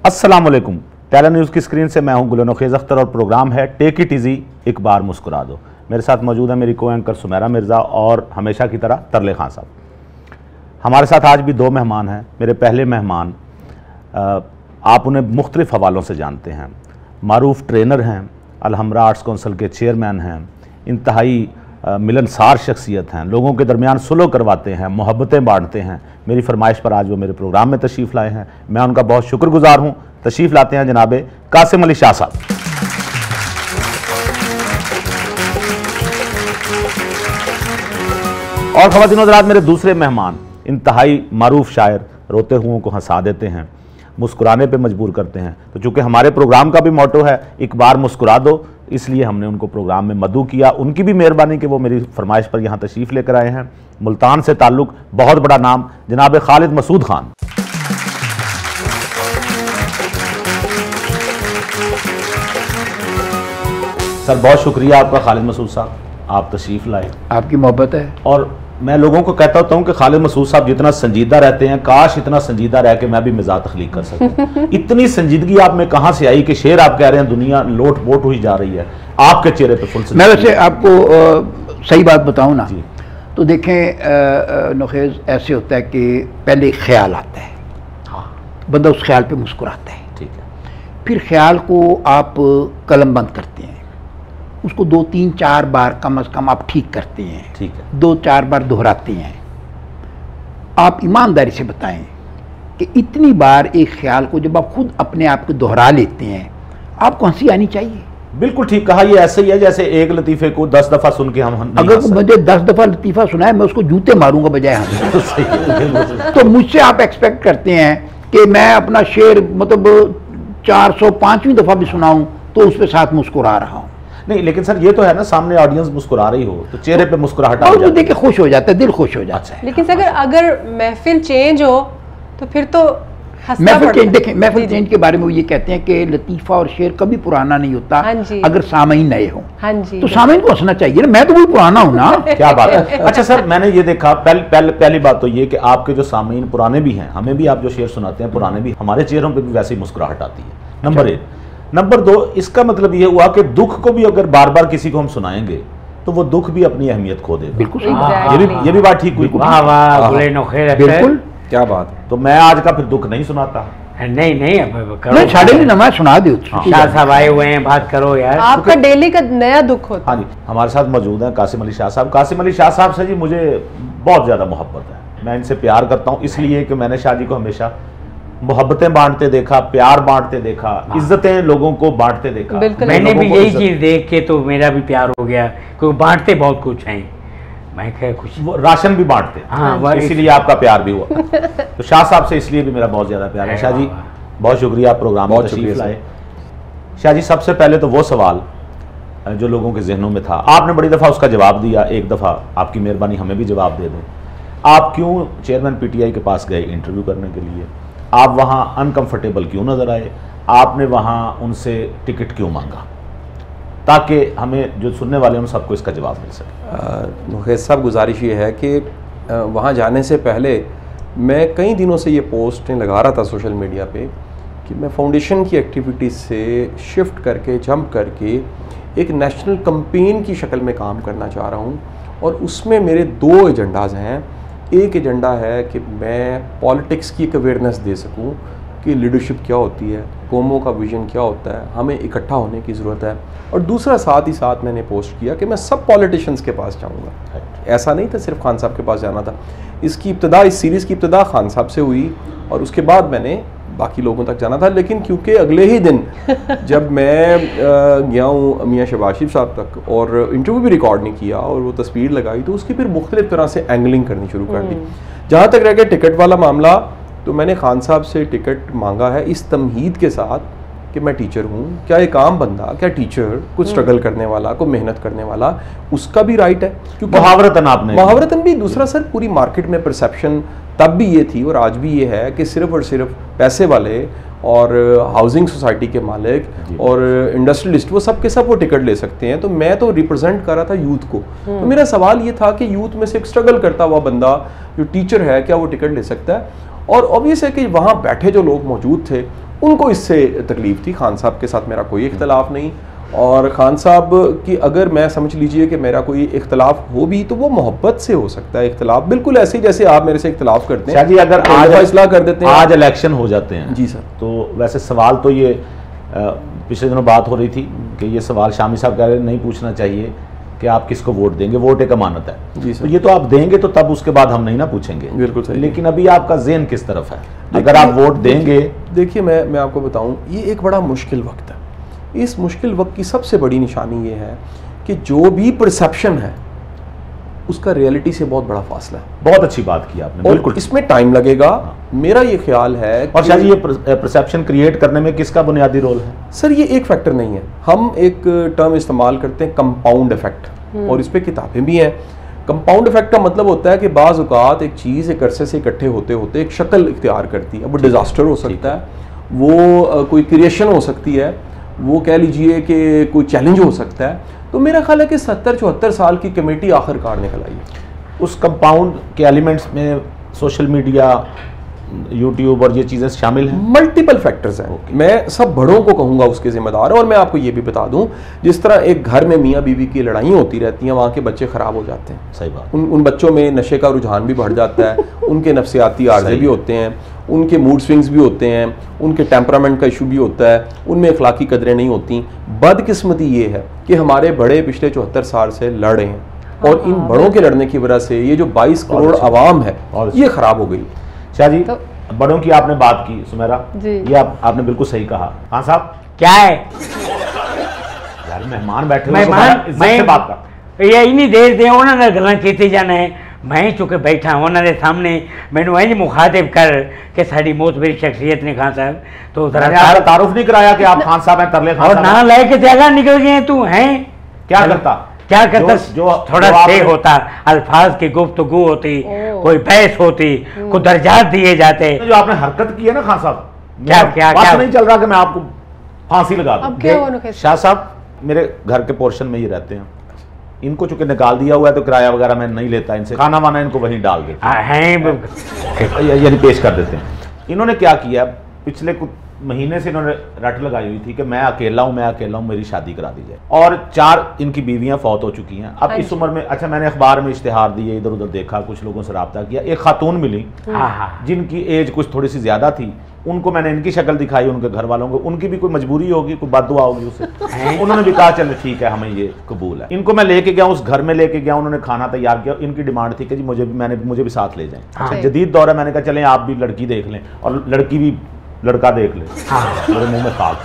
अस्सलामुअलैकुम। टेला न्यूज़ की स्क्रीन से मैं हूं गुलनखेज़ अख्तर और प्रोग्राम है टेक इट इजी, एक बार मुस्कुरा दो। मेरे साथ मौजूद है मेरी को एंकर सुमेरा मिर्ज़ा और हमेशा की तरह तरले खान साहब। हमारे साथ आज भी दो मेहमान हैं। मेरे पहले मेहमान, आप उन्हें मुख्तलिफ हवालों से जानते हैं। मारूफ ट्रेनर हैं, अलहमरा आर्ट्स काउंसिल के चेयरमैन हैं, इंतहाई मिलनसार शख्सियत हैं, लोगों के दरमियान सुलह करवाते हैं, मोहब्बतें बांटते हैं। मेरी फरमाइश पर आज वो मेरे प्रोग्राम में तशरीफ़ लाए हैं, मैं उनका बहुत शुक्रगुजार हूँ। तशरीफ़ लाते हैं जनाब कासिम अली शाह साहब। और ख़वातीन हज़रात, मेरे दूसरे मेहमान, इंतहाई मारूफ शायर, रोते हुओं को हंसा देते हैं, मुस्कुराने पे मजबूर करते हैं। तो चूँकि हमारे प्रोग्राम का भी मोटो है एक बार मुस्कुरा दो, इसलिए हमने उनको प्रोग्राम में मदऊ किया। उनकी भी मेहरबानी कि वो मेरी फरमाइश पर यहाँ तशरीफ़ लेकर आए हैं। मुल्तान से ताल्लुक़, बहुत बड़ा नाम, जनाब खालिद मसूद खान। सर बहुत शुक्रिया आपका खालिद मसूद साहब, आप तशरीफ़ लाए। आपकी मोहब्बत है। और मैं लोगों को कहता होता हूँ कि खालिद मसूद साहब जितना संजीदा रहते हैं, काश इतना संजीदा रह के मैं भी मिजाज तख्लीक कर सकूं। इतनी संजीदगी आप में कहाँ से आई कि शेर आप कह रहे हैं दुनिया लोट पोट हुई जा रही है, आपके चेहरे पे फुल मैं वैसे आपको सही बात बताऊँ ना, तो देखें नखेज़, ऐसे होता है कि पहले ख्याल आता है, हाँ, बंदा उस ख्याल पे मुस्कुराता है, ठीक है। फिर ख्याल को आप कलम बंद करते हैं, उसको 2-3-4 बार कम से कम आप ठीक करते हैं, ठीक है, 2-4 बार दोहराते हैं। आप ईमानदारी से बताएं कि इतनी बार एक ख्याल को जब आप खुद अपने आप को दोहरा लेते हैं, आपको हंसी आनी चाहिए। बिल्कुल ठीक कहा। ये ऐसे ही है जैसे एक लतीफ़े को 10 दफ़ा सुन के हम अगर मुझे 10 दफ़ा लतीफ़ा सुनाए, मैं उसको जूते मारूंगा बजाय हंसने। तो मुझसे आप एक्सपेक्ट करते हैं कि मैं अपना शेर मतलब 405वीं दफ़ा भी सुनाऊं तो उस पर साथ मुस्कुरा रहा हूँ। नहीं, लेकिन सर ये तो है ना, सामने ऑडियंस मुस्कुरा रही हो तो चेहरे पे मुस्कुराहट आ और वो जाती देख के खुश हो जाता है, दिल खुश हो जाता है। लेकिन सर अगर महफिल चेंज हो तो फिर तो महफिल चेंज, देखें महफिल चेंज के बारे में वो ये कहते हैं कि लतीफ़ा और शेर कभी पुराना नहीं होता अगर सामईन नए हो। हाँ जी, तो सामईन को हंसना चाहिए ना, मैं तो वही पुराना हूँ ना। क्या बात है। अच्छा सर, मैंने ये देखा, पहली बात तो ये कि आपके जो सामईन पुराने भी हैं, हमें भी आप जो शेर सुनाते हैं पुराने भी, हमारे चेहरों पर भी वैसे ही मुस्कुराहट आती है। नंबर 1। नंबर 2, इसका मतलब ये हुआ कि दुख को भी अगर बार बार किसी को हम सुनाएंगे तो वो दुख भी अपनी अहमियत खो देगा। बिल्कुल, ये भी बात ठीक हुई। बिल्कुल, क्या बात। तो मैं आज का फिर दुख नहीं सुनाता। नहीं साढ़े भी नमाज सुना दी। शाह साहब आए हुए हैं, बात करो यार। आपका डेली का नया दुख होता है। हाँ जी, हमारे साथ मौजूद हैं कासिम अली शाह साहब। कासिम अली शाह साहब से जी मुझे बहुत ज़्यादा मोहब्बत है, मैं इनसे प्यार करता हूँ, इसलिए कि मैंने शाह जी को हमेशा मोहब्बतें बांटते देखा, प्यार बांटते देखा, इज्जतें लोगों को बांटते देखा। मैंने भी यही चीज देख के तो मेरा भी प्यार हो गया, क्योंकि बांटते बहुत कुछ हैं। मैं क्या कुछ वो राशन भी बांटते, हाँ, इसीलिए आपका प्यार भी हुआ। तो शाह साहब से इसलिए भी मेरा बहुत ज़्यादा प्यार है। शाह जी बहुत शुक्रिया, आप प्रोग्राम में तशरीफ लाए। शाह जी सबसे पहले तो वो सवाल जो लोगों के जहनों में था, आपने बड़ी दफ़ा उसका जवाब दिया, एक दफ़ा आपकी मेहरबानी हमें भी जवाब दे दें। आप क्यों चेयरमैन पीटीआई के पास गए इंटरव्यू करने के लिए? आप वहाँ अनकंफर्टेबल क्यों नज़र आए? आपने वहाँ उनसे टिकट क्यों मांगा? ताकि हमें जो सुनने वाले हैं उन सबको इसका जवाब मिल सके। मुखेज़ साहब, गुजारिश ये है कि वहाँ जाने से पहले मैं कई दिनों से ये पोस्टें लगा रहा था सोशल मीडिया पे कि मैं फाउंडेशन की एक्टिविटीज़ से शिफ्ट करके, जंप करके एक नेशनल कैंपेन की शक्ल में काम करना चाह रहा हूँ। और उसमें मेरे 2 एजेंडाज़ हैं। एक एजेंडा है कि मैं पॉलिटिक्स की एक अवेयरनेस दे सकूं कि लीडरशिप क्या होती है, कौमों का विजन क्या होता है, हमें इकट्ठा होने की ज़रूरत है। और दूसरा साथ ही साथ मैंने पोस्ट किया कि मैं सब पॉलिटिशियंस के पास जाऊंगा। ऐसा नहीं था सिर्फ खान साहब के पास जाना था। इसकी इब्तिदा, इस सीरीज़ की इब्तिदा खान साहब से हुई और उसके बाद मैंने बाकी लोगों तक जाना था। लेकिन क्योंकि अगले ही दिन जब मैं गया हूँ मियाँ शहबाज शरीफ साहब तक और इंटरव्यू भी रिकॉर्ड नहीं किया और वो तस्वीर लगाई, तो उसकी फिर मुख्तलिफ तरह से एंगलिंग करनी शुरू कर दी। जहाँ तक रह गया टिकट वाला मामला, तो मैंने खान साहब से टिकट मांगा है इस तमहीद के साथ कि मैं टीचर हूँ। क्या एक आम बंदा, क्या टीचर, कुछ स्ट्रगल करने वाला, को मेहनत करने वाला, उसका भी राइट है। क्योंकि मुहावरतन भी। दूसरा सर, पूरी मार्केट में परसेप्शन तब भी ये थी और आज भी ये है कि सिर्फ और सिर्फ पैसे वाले और हाउसिंग सोसाइटी के मालिक और इंडस्ट्रियलिस्ट वो सब के सब वो टिकट ले सकते हैं। तो मैं तो रिप्रेजेंट कर रहा था यूथ को। तो मेरा सवाल ये था कि यूथ में से एक स्ट्रगल करता हुआ बंदा जो टीचर है, क्या वो टिकट ले सकता है? और ऑब्वियस है कि वहाँ बैठे जो लोग मौजूद थे उनको इससे तकलीफ थी। खान साहब के साथ मेरा कोई इख्तलाफ नहीं, और खान साहब की अगर मैं समझ लीजिए कि मेरा कोई इख्तलाफ हो भी तो वो मोहब्बत से हो सकता है इख्तलाफ, बिल्कुल ऐसे ही जैसे आप मेरे से इख्तलाफ करते हैं। शाह जी अगर आज फैसला कर देते हैं, आज इलेक्शन हो जाते हैं जी सर, तो वैसे सवाल तो ये पिछले दिनों बात हो रही थी कि ये सवाल शामी साहब कह रहे नहीं पूछना चाहिए कि आप किसको वोट देंगे, वोट एक अमानत है। जी सर। तो ये तो आप देंगे तो तब उसके बाद हम नहीं ना पूछेंगे। बिल्कुल सही। लेकिन अभी आपका ज़हन किस तरफ है? अगर आप वोट देंगे, देखिए मैं आपको बताऊं, ये एक बड़ा मुश्किल वक्त है। इस मुश्किल वक्त की सबसे बड़ी निशानी ये है कि जो भी परसेप्शन है उसका रियलिटी से बहुत बड़ा फासला है। बहुत अच्छी बात की आपने, और बिल्कुल इसमें टाइम लगेगा। मेरा ये ख्याल है और शायद ये परसेप्शन क्रिएट करने में किसका बुनियादी रोल है? सर ये एक फैक्टर नहीं है। हम एक टर्म इस्तेमाल करते हैं कंपाउंड इफेक्ट, और इस पे किताबें भी हैं। कंपाउंड इफेक्ट का मतलब होता है कि बाज़ औक़ात एक चीज़ एक अरसे से इकट्ठे होते होते एक शक्ल इख्तियार करती है। वो डिज़ास्टर हो सकता है, वो कोई क्रिएशन हो सकती है, वो कह लीजिए कि कोई चैलेंज हो सकता है। तो मेरा ख्याल है कि 70-74 साल की कमेटी आखिरकार निकल आई है। उस कंपाउंड के एलिमेंट्स में सोशल मीडिया, यूट्यूब और ये चीज़ें शामिल हैं। मल्टीपल फैक्टर्स हैं। मैं सब बड़ों को कहूँगा उसके जिम्मेदार है। और मैं आपको ये भी बता दूं, जिस तरह एक घर में मियाँ बीवी की लड़ाई होती रहती हैं, वहाँ के बच्चे ख़राब हो जाते हैं। सही बात। उन बच्चों में नशे का रुझान भी बढ़ जाता है, उनके नफ्सियाती आर्जे भी होते हैं, उनके मूड स्विंग्स भी होते हैं, उनके टेम्परामेंट का इशू भी होता है, उनमें अखलाकी कदरें नहीं होती। बदकिस्मती ये है कि हमारे बड़े पिछले 74 साल से लड़ रहे हैं, और इन बड़ों के लड़ने की वजह से ये जो 22 करोड़ आवाम है ये ख़राब हो गई। शाह जी, बड़ों की आपने बात की सुमेरा जी, ये आपने बिल्कुल सही कहा। खान साहब क्या है यार, मेहमान बैठे हुए मैं बात कर ये इन्हीं देर दे उन्होंने गल्लां कीती जाने, मैं चुके बैठा उन्होंने सामने मैनू इंज मुखातिब कर कि साड़ी मौत मेरी शख्सियत ने खान साहब तो जरा तारुफ नहीं कराया कि आप खान साहब हैं, तरले खान और ना लेके जगह निकल गए तू हैं। क्या करता जो थोड़ा से होता, अल्फाज की गुफ्तगू होती, कोई बहस होती, कोई दर्जात दिए जाते। जो आपने हरकत की है ना खान साहब, क्या नहीं चल रहा कि मैं आपको फांसी लगा दूं। शाह साहब मेरे घर के पोर्शन में ही रहते हैं, इनको चूंकि निकाल दिया हुआ है तो किराया वगैरह मैं नहीं लेता इनसे, खाना वाना इनको वहीं डाल देते हैं, यानी पेश कर देते हैं। इन्होंने क्या किया, पिछले कुछ महीने से इन्होंने रट लगाई हुई थी कि मैं अकेला हूं, मेरी शादी करा दी जाए। और 4 इनकी बीवियां फौत हो चुकी हैं। अब इस उम्र में, अच्छा मैंने अखबार में इश्तिहार दिए, इधर उधर देखा, कुछ लोगों से रब्ता किया, एक खातून मिली जिनकी एज कुछ थोड़ी सी ज्यादा थी। उनको मैंने इनकी शक्ल दिखाई, उनके घर वालों को, उनकी भी कोई मजबूरी होगी, कोई बददुआ होगी उसे। उन्होंने भी कहा चलो ठीक है, हमें ये कबूल है। इनको मैं लेके गया, उस घर में लेके गया, उन्होंने खाना तैयार किया। इनकी डिमांड थी कि जी मुझे भी साथ ले जाएं। अच्छा जदीद दौर है, मैंने कहा चलें आप भी लड़की देख लें और लड़की भी लड़का देख ले। मेरे मुंह में खाल।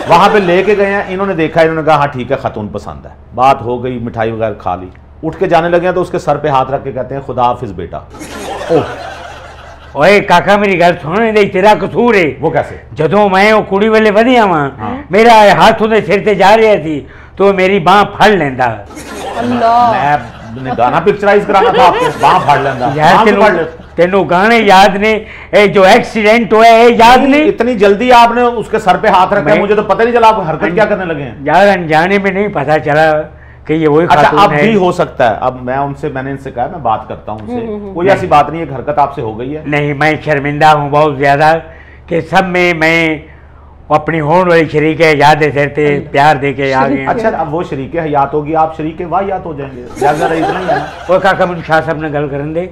वहां पे लेके गए हैं, इन्होंने देखा, इन्होंने कहा हाँ ठीक है खातून पसंद है, बात हो गई, मिठाई वगैरह खा ली, उठ के जाने लगे तो उसके सर पे हाथ रख के कहते हैं खुदा हाफिज बेटा। ओए काका मेरी गल सुन, तेरा कसूर है। वो कैसे? जदों मैं वो कुड़ी वेले वधिया वहां, मेरा हाथ उहदे सिर ते जा रहा थी तो मेरी बांह फड़ लेंदा। मैं गाना पिक्चराइज कराना था आपको, बांह फड़ लेंदा यार। तेनू गाने याद ने, जो एक्सीडेंट हुआ है याद नहीं? इतनी जल्दी आपने उसके सर पे हाथ रखा, मुझे तो पता नहीं चला आप हरकत क्या करने लगे हैं। यार अनजाने में नहीं पता चला कि ये वही अच्छा अब भी हो सकता है। अब मैंने इनसे कहा मैं बात करता हूँ उनसे, कोई ऐसी बात नहीं है, हरकत आपसे हो गई है। नहीं मैं शर्मिंदा हूँ बहुत ज्यादा कि सब में मैं अपनी होने वाली शरीक हयात दे सिर ते प्यार दे के आ गए। अच्छा अब वो शरीक हयात होगी, आप शरीक वाहियात हो जाएंगे। इतना ही है ना। वो काका मुझे शाह साहब ने गल करन दे,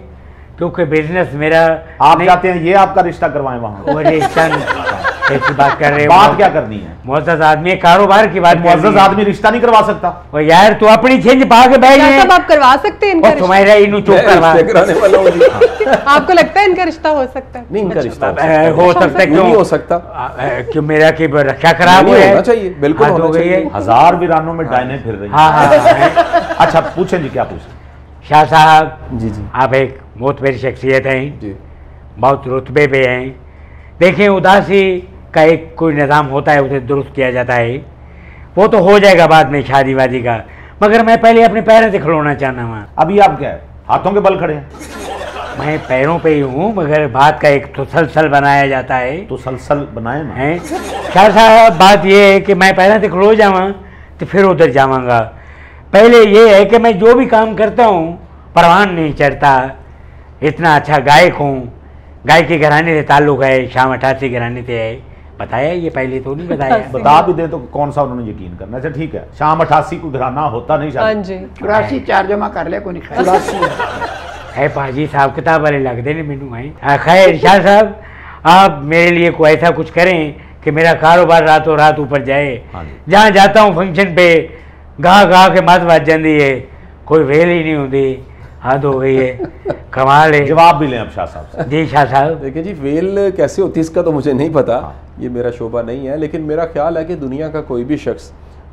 क्योंकि बिजनेस मेरा आप चाहते हैं ये आपका रिश्ता करवाएं वहाँ। ऐसी बात कर रहे हो? बात क्या करनी है? मुअज़्ज़ज़ आदमी कारोबार की बात। मुअज़्ज़ज़ आदमी रिश्ता नहीं करवा सकता। और यार तू अपनी छिंज पा के बैठ गए। सब आप करवा सकते हैं इनका रिश्ता। तुम्हारा इन्हों चुप करवा। आपको लगता है इनका रिश्ता हो सकता है? नहीं इनका रिश्ता हो सकता है। क्यों नहीं हो सकता? क्यों मेरा की रक्षा खराब हुआ है? चाहिए बिल्कुल हो गई है। 1000 वीरानों में डायने फिर रही। हाँ। अच्छा पूछें जी, क्या पूछें? शाह साहब जी जी, आप एक बहुत बड़ी शख्सियत हैं जी, बहुत रुतबे पे हैं। देखें उदासी का एक कोई निज़ाम होता है, उसे दुरुस्त किया जाता है, वो तो हो जाएगा बाद में शादी वादी का, मगर मैं पहले अपने पैरों से खड़ोना चाहना वहाँ। अभी आप क्या है हाथों के बल खड़े हैं? मैं पैरों पे ही हूँ, मगर बात का एक तसलसल बनाया जाता है। तो सलसल बनाए ना है शाह साहब, बात ये है कि मैं पैरों से खड़ो जावा तो फिर उधर जाऊँगा। पहले ये है कि मैं जो भी काम करता हूँ परवान नहीं चढ़ता। इतना अच्छा गायक हूँ, गायकी घराने से ताल्लुक़ है, शाम 88 घराने से है, बताया ये पहले तो नहीं बताया। बता भी दे तो कौन सा उन्होंने यकीन करना। अच्छा ठीक है, शाम 88 को घराना होता नहीं हाँ शायद। जी 84 4 जमा कर ले, कोई नहीं। 84 है पाजी साहब किताब वाले लगते नहीं मैनू है। खैर शाह साहब, आप मेरे लिए कोई ऐसा कुछ करें कि मेरा कारोबार रातों रात ऊपर जाए। हाँ जी। जहाँ जाता हूँ फंक्शन पे गा गा के मत बज जाती है, कोई वेल ही नहीं होती। हद हो गई है, कमाल है। जवाब भी लें अब शाह साहब से। जी शाह साहब। देखिए जी, वेल कैसे होती है इसका तो मुझे नहीं पता, हाँ। ये मेरा शोबा नहीं है, लेकिन मेरा ख्याल है कि दुनिया का कोई भी शख्स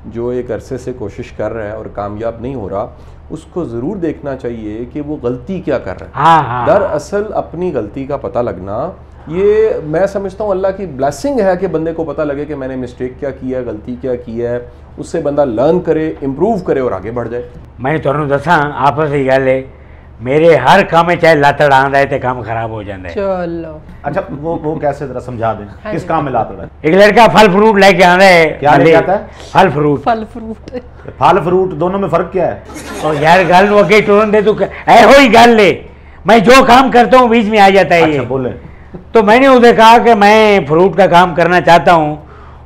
जो एक अरसे से कोशिश कर रहा है और कामयाब नहीं हो रहा, उसको ज़रूर देखना चाहिए कि वो गलती क्या कर रहा है। हाँ हाँ। दरअसल अपनी गलती का पता लगना, ये मैं समझता हूँ अल्लाह की ब्लेसिंग है कि बंदे को पता लगे कि मैंने मिस्टेक क्या किया है, गलती क्या की है, उससे बंदा लर्न करे, इम्प्रूव करे और आगे बढ़ जाए। मैं तुहानू दसा आपस ही गल है, मेरे हर काम में चाहे लातड़ आंदा है तो काम खराब हो जाता है। चलो अच्छा वो कैसे जरा समझा दें, किस काम में लाता है? एक लड़का फल फ्रूट लेके आना है। क्या लेके आता है? फल फ्रूट। फल फ्रूट फल फ्रूट दोनों में फर्क क्या है? तो यार गल नु अगे टोरन दे तू ऐहो ही गल है, मैं जो काम करता हूँ बीच में आ जाता है अच्छा ये। बोले। तो मैंने उसे कहा कि मैं फ्रूट का काम करना चाहता हूँ।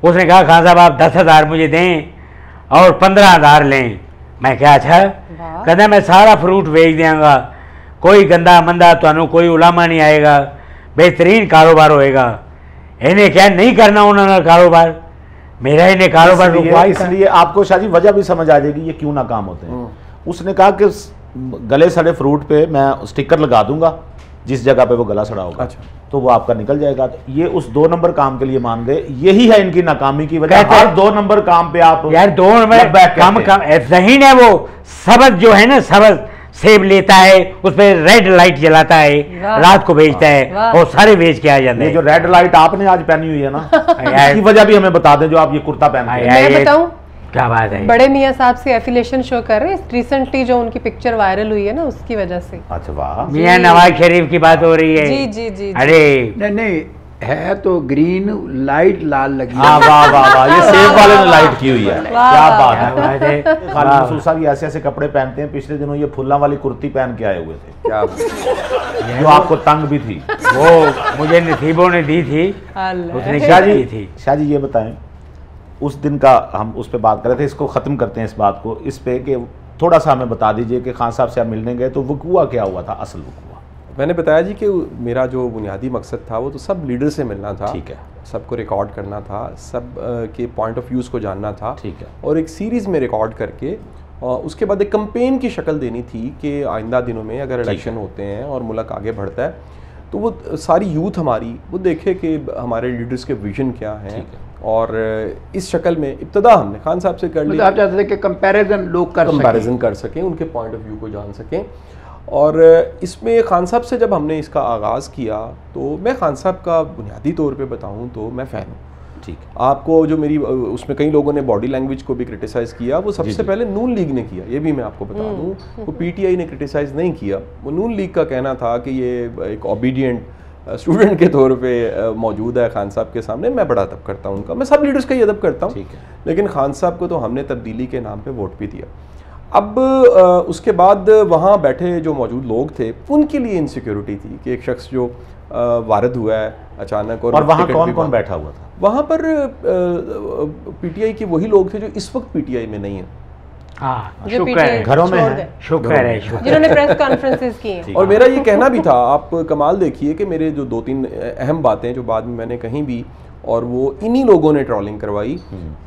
उसने कहा खान साहब आप 10,000 मुझे दें और 15,000 लें। मैं क्या अच्छा, कहता मैं सारा फ्रूट बेच देंगा, कोई गंदा मंदा तुहानू कोई उलामा नहीं आएगा, बेहतरीन कारोबार होएगा। इन्हें क्या नहीं करना उन्होंने कारोबार, मेरा इन्हें कारोबार रुकवा ही था। इसलिए आपको शायद वजह भी समझ आ जाएगी ये क्यों ना काम होते हैं। उसने कहा कि गले सड़े फ्रूट पे मैं स्टिकर लगा दूंगा जिस जगह पे वो गला सड़ा होगा। अच्छा। तो वो आपका निकल जाएगा। तो ये उस 2 नंबर काम के लिए मान गए, यही है इनकी नाकामी की वजह। कहते हर हैं- 2 नंबर काम पे आप यार 2 नंबर काम जहीन है वो। सबज जो है ना, सबज सेब लेता है, उस पर रेड लाइट जलाता है, वाह। रात को बेचता है वाह। और सारे बेच के आ जाते ये जो हैं। रेड लाइट आपने आज पहनी हुई है ना, यार- इसकी वजह भी हमें बता दें जो आप ये कुर्ता पहन के। यार, मैं ये बताऊं, क्या बात है। बड़े मियाँ साहब से एफिलिएशन शो कर रहे हैं रिसेंटली, जो उनकी पिक्चर वायरल हुई है ना उसकी वजह से। अच्छा वाह। मियाँ नवाज शरीफ की बात हो रही है। जी जी जी अरे नहीं नहीं, है तो ग्रीन, लाइट लाल लगी है। हाँ वाह वाह वाह, ये सेब वाले ने लाइट की हुई है। वाह, क्या वाह, बात क्या है। बात है। खालिद वाह। मसूद साहब ये ऐसे ऐसे कपड़े पहनते हैं। पिछले दिनों ये फुल्ला वाली कुर्ती पहन के आए हुए थे क्या जो आपको तंग भी थी। वो मुझे नसीबों ने दी थी, अल्लाह। उसने शाह क्या जी, की थी। शाह जी ये बताएं, उस दिन का हम उस पर बात कर रहे थे, इसको ख़त्म करते हैं इस बात को इस पे कि थोड़ा सा हमें बता दीजिए कि खान साहब से आप मिलने गए तो वक़ुआ क्या हुआ था, असल वक़ुआ। मैंने बताया जी कि मेरा जो बुनियादी मकसद था वो तो सब लीडर से मिलना था। ठीक है। सबको रिकॉर्ड करना था, सब के पॉइंट ऑफ व्यूज़ को जानना था। ठीक है। और एक सीरीज़ में रिकॉर्ड करके उसके बाद एक कंपेन की शक्ल देनी थी कि आइंदा दिनों में अगर इलेक्शन होते हैं और मुल्क आगे बढ़ता है तो वो सारी यूथ हमारी वो देखे कि हमारे लीडर्स के विजन क्या हैं। और इस शक्ल में इब्तदा हमने खान साहब से कर मतलब लिया, आप चाहते थे कि कंपैरिजन लोग कर सकें। कंपैरिजन कर सकें, उनके पॉइंट ऑफ व्यू को जान सकें। और इसमें खान साहब से जब हमने इसका आगाज़ किया तो मैं खान साहब का बुनियादी तौर पे बताऊं तो मैं फ़ैन हूँ। ठीक है। आपको जो मेरी उसमें कई लोगों ने बॉडी लैंग्वेज को भी क्रिटिसाइज़ किया, वो सबसे पहले नून लीग ने किया, ये भी मैं आपको बता दूं। वो पीटीआई ने क्रिटिसाइज़ नहीं किया। वो नून लीग का कहना था कि ये एक ओबीडियंट स्टूडेंट के तौर पे मौजूद है खान साहब के सामने। मैं बड़ा अदब करता हूँ उनका, मैं सब लीडर्स का ही अदब करता हूँ। ठीक है। लेकिन खान साहब को तो हमने तब्दीली के नाम पे वोट भी दिया। अब उसके बाद वहाँ बैठे जो मौजूद लोग थे उनके लिए इनसिक्योरिटी थी कि एक शख्स जो वारद हुआ है अचानक और वहाँ टिकट कौन भी कौन बंद। बैठा हुआ था? वहाँ पर पीटीआई के वही लोग थे जो इस वक्त पीटीआई में नहीं है। हाँ जो शुक्र पीटीआई है, घरों में छोड़ है। गए, शुक्र है, शुक्र। जिन्होंने प्रेस कॉन्फ्रेंसेस की हैं। और मेरा ये कहना भी था, आप कमाल देखिए कि मेरे जो 2-3 अहम बातें जो बाद में मैंने कहीं भी और वो इन्हीं लोगों ने ट्रोलिंग करवाई,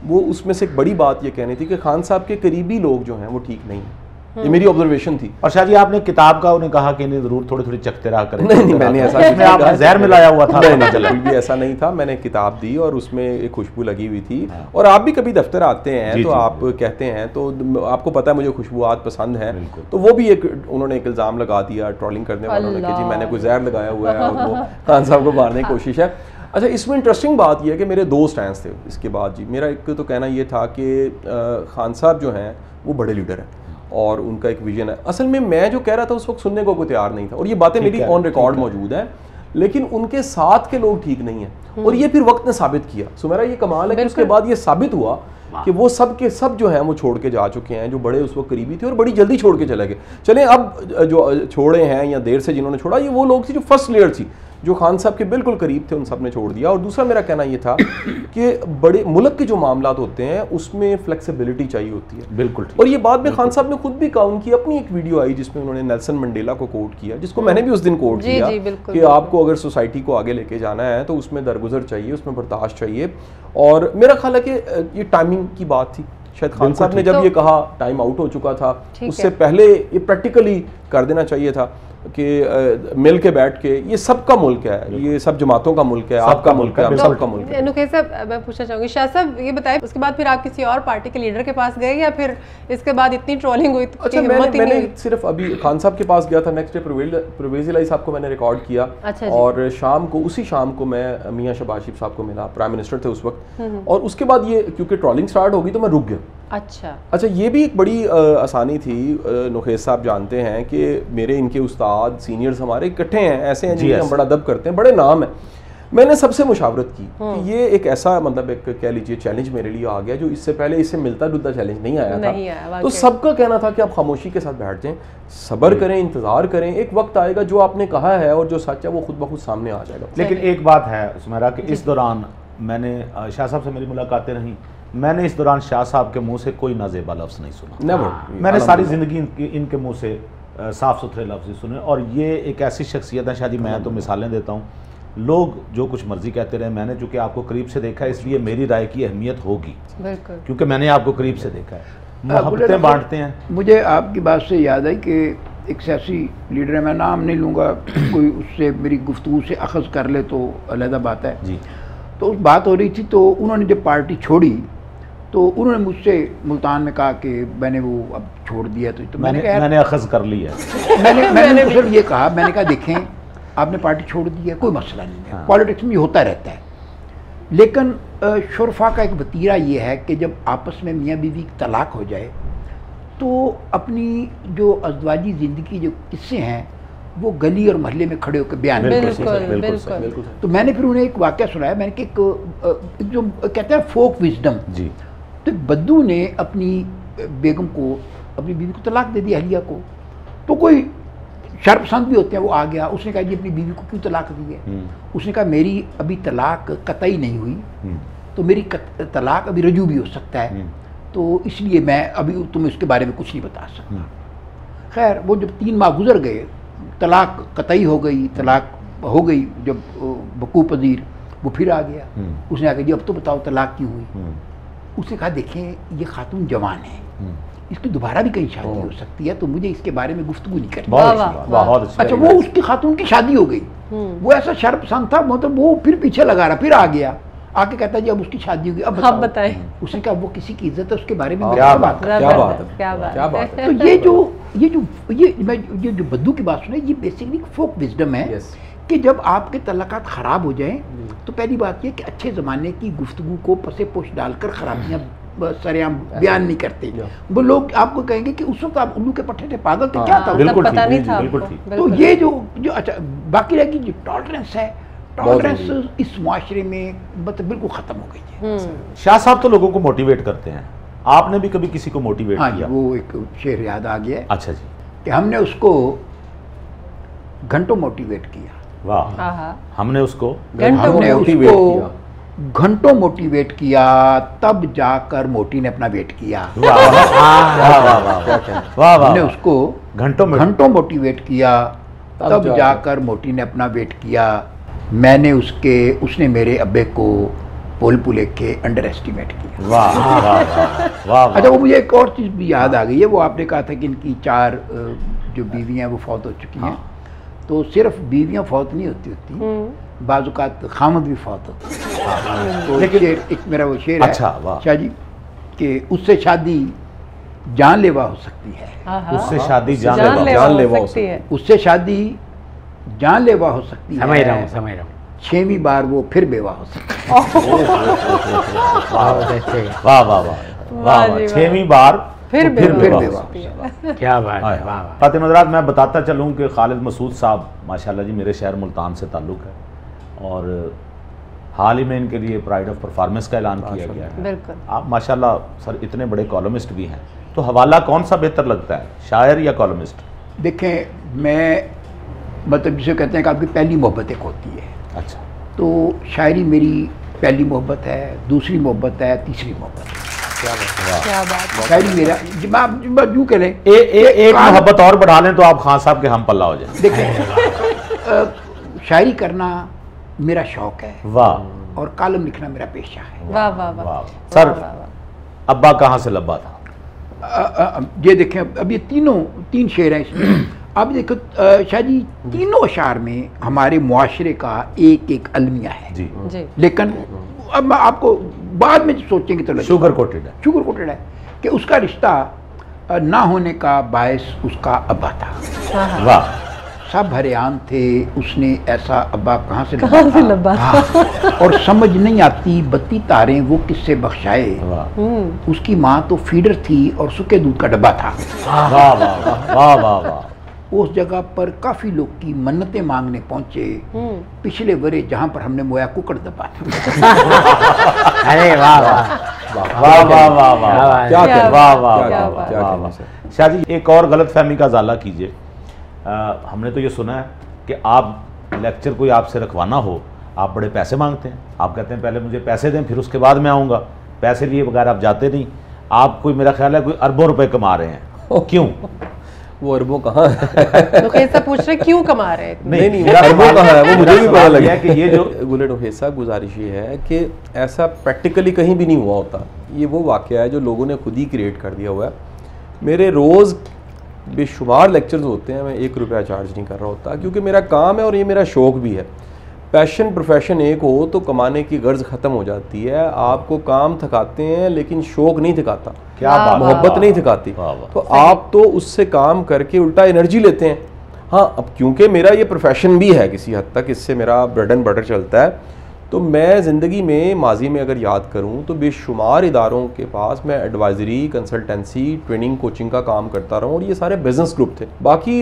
वो उसमें से एक बड़ी बात ये कहनी थी कि खान साहब के करीबी लोग जो हैं वो ठीक नहीं हैं। ये मेरी ऑब्जर्वेशन थी। और शाह जी आपने किताब का उन्हें कहा कि इन्हें जरूर थोड़ी थोड़ी चखते रहा करें। नहीं, मैंने ऐसा इसमें नहीं आपने कहा। जहर मिलाया हुआ था। नहीं, नहीं, बिल्कुल भी ऐसा नहीं था। मैंने किताब दी और उसमें एक खुशबू लगी हुई थी। और आप भी कभी दफ्तर आते हैं जी, तो जी, आप कहते हैं तो आपको पता है मुझे खुशबूआत पसंद है। बिल्कुल। तो वो भी एक उन्होंने एक इल्ज़ाम लगा दिया ट्रोलिंग करने वालों ने कि जी मैंने कोई जहर लगाया हुआ है और वो खान साहब को मारने की कोशिश है। अच्छा, इसमें इंटरेस्टिंग बात यह है कि मेरे 2 स्टैंड्स थे इसके बाद जी। मेरा एक तो कहना ये था कि खान साहब जो हैं वो बड़े लीडर हैं और उनका एक विजन है। असल में मैं जो कह रहा था उस वक्त सुनने को कोई तैयार नहीं था और ये बातें मेरी ऑन रिकॉर्ड मौजूद है, लेकिन उनके साथ के लोग ठीक नहीं हैं और ये फिर वक्त ने साबित किया। सो मेरा ये कमाल है कि उसके बाद ये साबित हुआ कि वो सब के सब जो हैं वो छोड़ के जा चुके हैं, जो बड़े उस वक्त करीबी थे और बड़ी जल्दी छोड़ के चले गए। चलें अब जो छोड़े हैं या देर से जिन्होंने छोड़ा, ये वो लोग थे जो फर्स्ट लेयर थी, जो खान साहब के बिल्कुल करीब थे उन सब ने छोड़ दिया। और दूसरा मेरा कहना ये था कि बड़े मुल्क के जो मामलात होते हैं उसमें फ्लेक्सिबिलिटी चाहिए होती है। बिल्कुल। और ये बात में खान साहब ने खुद भी कहा, उनकी अपनी एक वीडियो आई जिसमें उन्होंने नेल्सन मंडेला को कोट किया, जिसको मैंने भी उस दिन कोट किया कि आपको अगर सोसाइटी को आगे लेके जाना है तो उसमें दरगुजर चाहिए, उसमें बर्दाश्त चाहिए। और मेरा ख्याल है कि ये टाइमिंग की बात थी, शायद खान साहब ने जब ये कहा टाइम आउट हो चुका था, उससे पहले ये प्रैक्टिकली कर देना चाहिए था कि मिल के बैठ के, ये सबका मुल्क है, ये सब जमातों का मुल्क है, आपका मुल्क है, सबका मुल्क है। नुकैस साहब मैं पूछना चाहूँगी, शाह साहब ये बताएं उसके बाद फिर आप किसी और पार्टी के लीडर के पास गए या फिर इसके बाद इतनी ट्रोलिंग हुई? अच्छा, मैंने सिर्फ अभी खान साहब के पास गया था, नेक्स्ट डे परवेज़ इलाही साहब को मैंने रिकॉर्ड किया। अच्छा और शाम को, उसी शाम को मैं मियाँ शहबाज शरीफ साहब को मिला, प्राइम मिनिस्टर थे उस वक्त। और उसके बाद ये क्योंकि ट्रोलिंग स्टार्ट होगी तो मैं रुक गया। अच्छा, ये भी एक बड़ी आसानी थी। नुकैस साहब जानते हैं कि मेरे इनके उस्ताद सीनियर्स हमारे इकट्ठे हैं, ऐसे हैं जिनके हम बड़ा अदब करते हैं, बड़े नाम है। मैंने सबसे मुशावरत की कि ये एक ऐसा मतलब एक कह लीजिए चैलेंज मेरे लिए आ गया जो इससे पहले इससे मिलता जुलता चैलेंज नहीं आया था। तो सबका कहना था कि आप खामोशी के साथ बैठ जाएं, सब्र करें, इंतजार करें, एक वक्त आएगा जो आपने कहा है और जो सच है वो खुद ब खुद सामने आ जाएगा। लेकिन एक बात है सुमेरा कि इस दौरान मैंने शाह साहब से मेरी मुलाकातें रहीं, मैंने इस दौरान शाह साहब के मुंह से कोई नाजेबा लफ्ज़ नहीं सुना। नेवर। मैंने सारी ज़िंदगी इनके मुंह से साफ़ सुथरे लफ्ज़ सुने। और ये एक ऐसी शख्सियत है, शायद मैं तो मिसालें देता हूँ, लोग जो कुछ मर्जी कहते रहे, मैंने चूँकि आपको करीब से देखा है इसलिए मेरी राय की अहमियत होगी, क्योंकि मैंने आपको करीब से देखा है। मोहब्बतें बांटते हैं। मुझे आपकी बात से याद है कि एक सियासी लीडर है, मैं नाम नहीं लूँगा, कोई उससे मेरी गुफ्तगू से अखज़ कर ले तो अलहदा बात है जी। तो उस बात हो रही थी, तो उन्होंने जब पार्टी छोड़ी तो उन्होंने मुझसे मुल्तान में कहा कि मैंने वो अब छोड़ दिया। तो मैंने अखज़ कर ली है। मैंने सिर्फ ये कहा, मैंने कहा देखें आपने पार्टी छोड़ दी है, कोई मसला नहीं है, पॉलिटिक्स में होता रहता है। लेकिन शुरफा का एक वतीरा ये है कि जब आपस में मियाँ बीवी तलाक हो जाए तो अपनी जो अज़वाजी ज़िंदगी जो किस्से हैं वो गली और मोहल्ले में खड़े होकर बयान बिल्कुल। तो मैंने फिर उन्हें एक वाक़या सुनाया। मैंने कि एक जो कहते हैं फोक विजडम जी, तो बद्दू ने अपनी बेगम को, अपनी बीवी को तलाक दे दिया, अहलिया को। तो कोई शर्पसंद भी होते हैं, वो आ गया, उसने कहा जी अपनी बीवी को क्यों तलाक दी है? उसने कहा मेरी अभी तलाक कतई नहीं हुई, तो मेरी तलाक अभी रजू भी हो सकता है, तो इसलिए मैं अभी तुम्हें उसके बारे में कुछ नहीं बता सकता। खैर वो जब 3 माह गुजर गए, तलाक कतई हो गई, तलाक हो गई, जब वकूफ़ पजीर वो फिर आ गया। उसने आके जी अब तो बताओ तलाक क्यों हुई? उसने कहा देखें ये खातून जवान है, इसकी दोबारा भी कहीं शादी हो सकती है, तो मुझे इसके बारे में गुफ्तगू नहीं करनी। अच्छा, वो उसकी खातून की शादी हो गई, वो ऐसा शर्पसंद था, मतलब वो फिर पीछे लगा रहा, फिर आ गया, आके कहता जी अब उसकी शादी होगी, अब बताएं। उसने कहा वो किसी की इज्जत है, उसके बारे में क्या बात है। तो ये जो बद्दू की बात सुने, ये बेसिकली फोक विजडम है कि जब आपके तल्लुकात ख़राब हो जाएं तो पहली बात ये कि अच्छे ज़माने की गुफ्तगू को पसे पोश डालकर ख़राबियाँ सरेआम बयान नहीं करते। वो लोग आपको कहेंगे कि उस वक्त आप उल्लू के पट्टे थे, पागल थे, क्या था, बिल्कुल पता नहीं था। तो ये जो अच्छा बाकी रहेगी जो टॉलरेंस है, टॉलरेंस इस मुआशरे में मतलब बिल्कुल ख़त्म हो गई है। शाह साहब तो लोगों को मोटिवेट करते हैं, आपने भी कभी किसी को मोटिवेट किया? वो एक शेर याद आ गया। अच्छा जी। कि हमने उसको घंटों मोटिवेट किया। वाह। हमने उसको घंटों मोटिवेट किया, तब जाकर मोटी ने अपना वेट किया। हमने उसको घंटों मोटिवेट किया, तब जाकर मोटी ने अपना वेट किया। मैंने उसने मेरे अब्बे को पोल पुले के अंडर एस्टिमेट किया। वाह। अच्छा, वो मुझे एक और चीज़ भी याद आ गई है। वो आपने कहा था कि इनकी 4 जो बीवियाँ वो फौत हो चुकी हैं। तो सिर्फ बीवियाँ फौत नहीं होती, बाज़-औक़ात खामद भी फौत होती। तो एक मेरा वो शेर है शाह जी कि उससे शादी जानलेवा हो सकती है। उससे शादी जानलेवा हो सकती है। उससे शादी जानलेवा हो सकती है। समझ रहा हूँ। 6वीं बार वो फिर बेवा हो सकती है। वाह। 6वीं बार फिर बेवा। क्या बात है। ख़ातिन हज़रात, मैं बताता चलूँ कि खालिद मसूद साहब माशाल्लाह जी मेरे शहर मुल्तान से ताल्लुक़ है और हाल ही में इनके लिए प्राइड ऑफ परफॉर्मेंस का ऐलान किया गया है। आप माशाल्लाह सर इतने बड़े कॉलमिस्ट भी हैं, तो हवाला कौन सा बेहतर लगता है, शायर या कॉलमिस्ट? देखें, मैं मतलब जिसे कहते हैं कि आपकी पहली मोहब्बत एक होती है। अच्छा, तो शायरी मेरी पहली मोहब्बत है, दूसरी मोहब्बत है, तीसरी मोहब्बत है। क्या बात है। शायरी मेरा आप यूँ करें एक मोहब्बत और बढ़ा लें तो आप खान साहब के हम पल्ला हो जाए। देखिए शायरी करना मेरा शौक है वाह और कॉलम लिखना मेरा पेशा है। वाह वाह वाह। वाह। सर, अब्बा कहाँ से लब्बा था? ये देखें, अब ये तीन शेर हैं इसमें। अब देखो शाह जी, तीनों अशार में हमारे मुआशरे का एक एक अलमिया है जी जी। लेकिन अब मैं आपको बाद में सोचेंगे तो शुगर कोटेड है। शुगर कोटेड है कि उसका रिश्ता ना होने का बायस उसका अब्बा था। वाह, सब हरियाण थे, उसने ऐसा अब्बा कहाँ से लब्बा था। हाँ, और समझ नहीं आती बत्ती तारे वो किससे बख्शाए। वाह उसकी माँ तो फीडर थी और सूखे दूध का डब्बा था। वाह वाह वाह वाह वाह वाह। उस जगह पर काफी लोग की मन्नतें मांगने पहुंचे। पिछले बरे जहाँ पर हमने मोया कुकड़ दबा था। अरे वाह वाह वाह वाह वाह वाह, क्या क्या कहना, वाह वाह क्या वाह कहना, वाह क्या वाह कहना, वाह। सर। शाह जी, एक और गलत फहमी का ज़ाला कीजिए। हमने तो ये सुना है कि आप लेक्चर कोई आपसे रखवाना हो, आप बड़े पैसे मांगते हैं। आप कहते हैं पहले मुझे पैसे दें फिर उसके बाद मैं आऊँगा। पैसे लिए बगैर आप जाते नहीं। आप कोई, मेरा ख्याल है कोई अरबों रुपए कमा रहे हैं। क्यों? वो अरबों कहाँ है? तो कैसा पूछ रहे क्यों कमा रहे हैं? नहीं, मेरा अरबों सवाल- कहाँ है वो मुझे भी मेरा पता सवाल लगा यह है कि ये जो गुले नोहेसा, गुजारिश ये है कि ऐसा प्रैक्टिकली कहीं भी नहीं हुआ होता। ये वो वाक़या है जो लोगों ने खुद ही क्रिएट कर दिया हुआ है। मेरे रोज़ बेशुमार लेक्चर्स होते हैं, मैं 1 रुपया चार्ज नहीं कर रहा होता, क्योंकि मेरा काम है और ये मेरा शौक़ भी है। पैशन प्रोफेशन एक हो तो कमाने की गर्ज ख़त्म हो जाती है। आपको काम थकाते हैं लेकिन शौक़ नहीं थकाता, क्या बात, मोहब्बत नहीं थकाती। वाह, वाह। तो आप तो उससे काम करके उल्टा एनर्जी लेते हैं। हाँ, अब क्योंकि मेरा ये प्रोफेशन भी है किसी हद तक, इससे मेरा ब्रेड एंड बटर चलता है, तो मैं ज़िंदगी में माजी में अगर याद करूं तो बेशुमार इदारों के पास मैं एडवाइज़री, कंसल्टेंसी, ट्रेनिंग, कोचिंग का काम करता रहा हूं और ये सारे बिजनेस ग्रुप थे। बाकी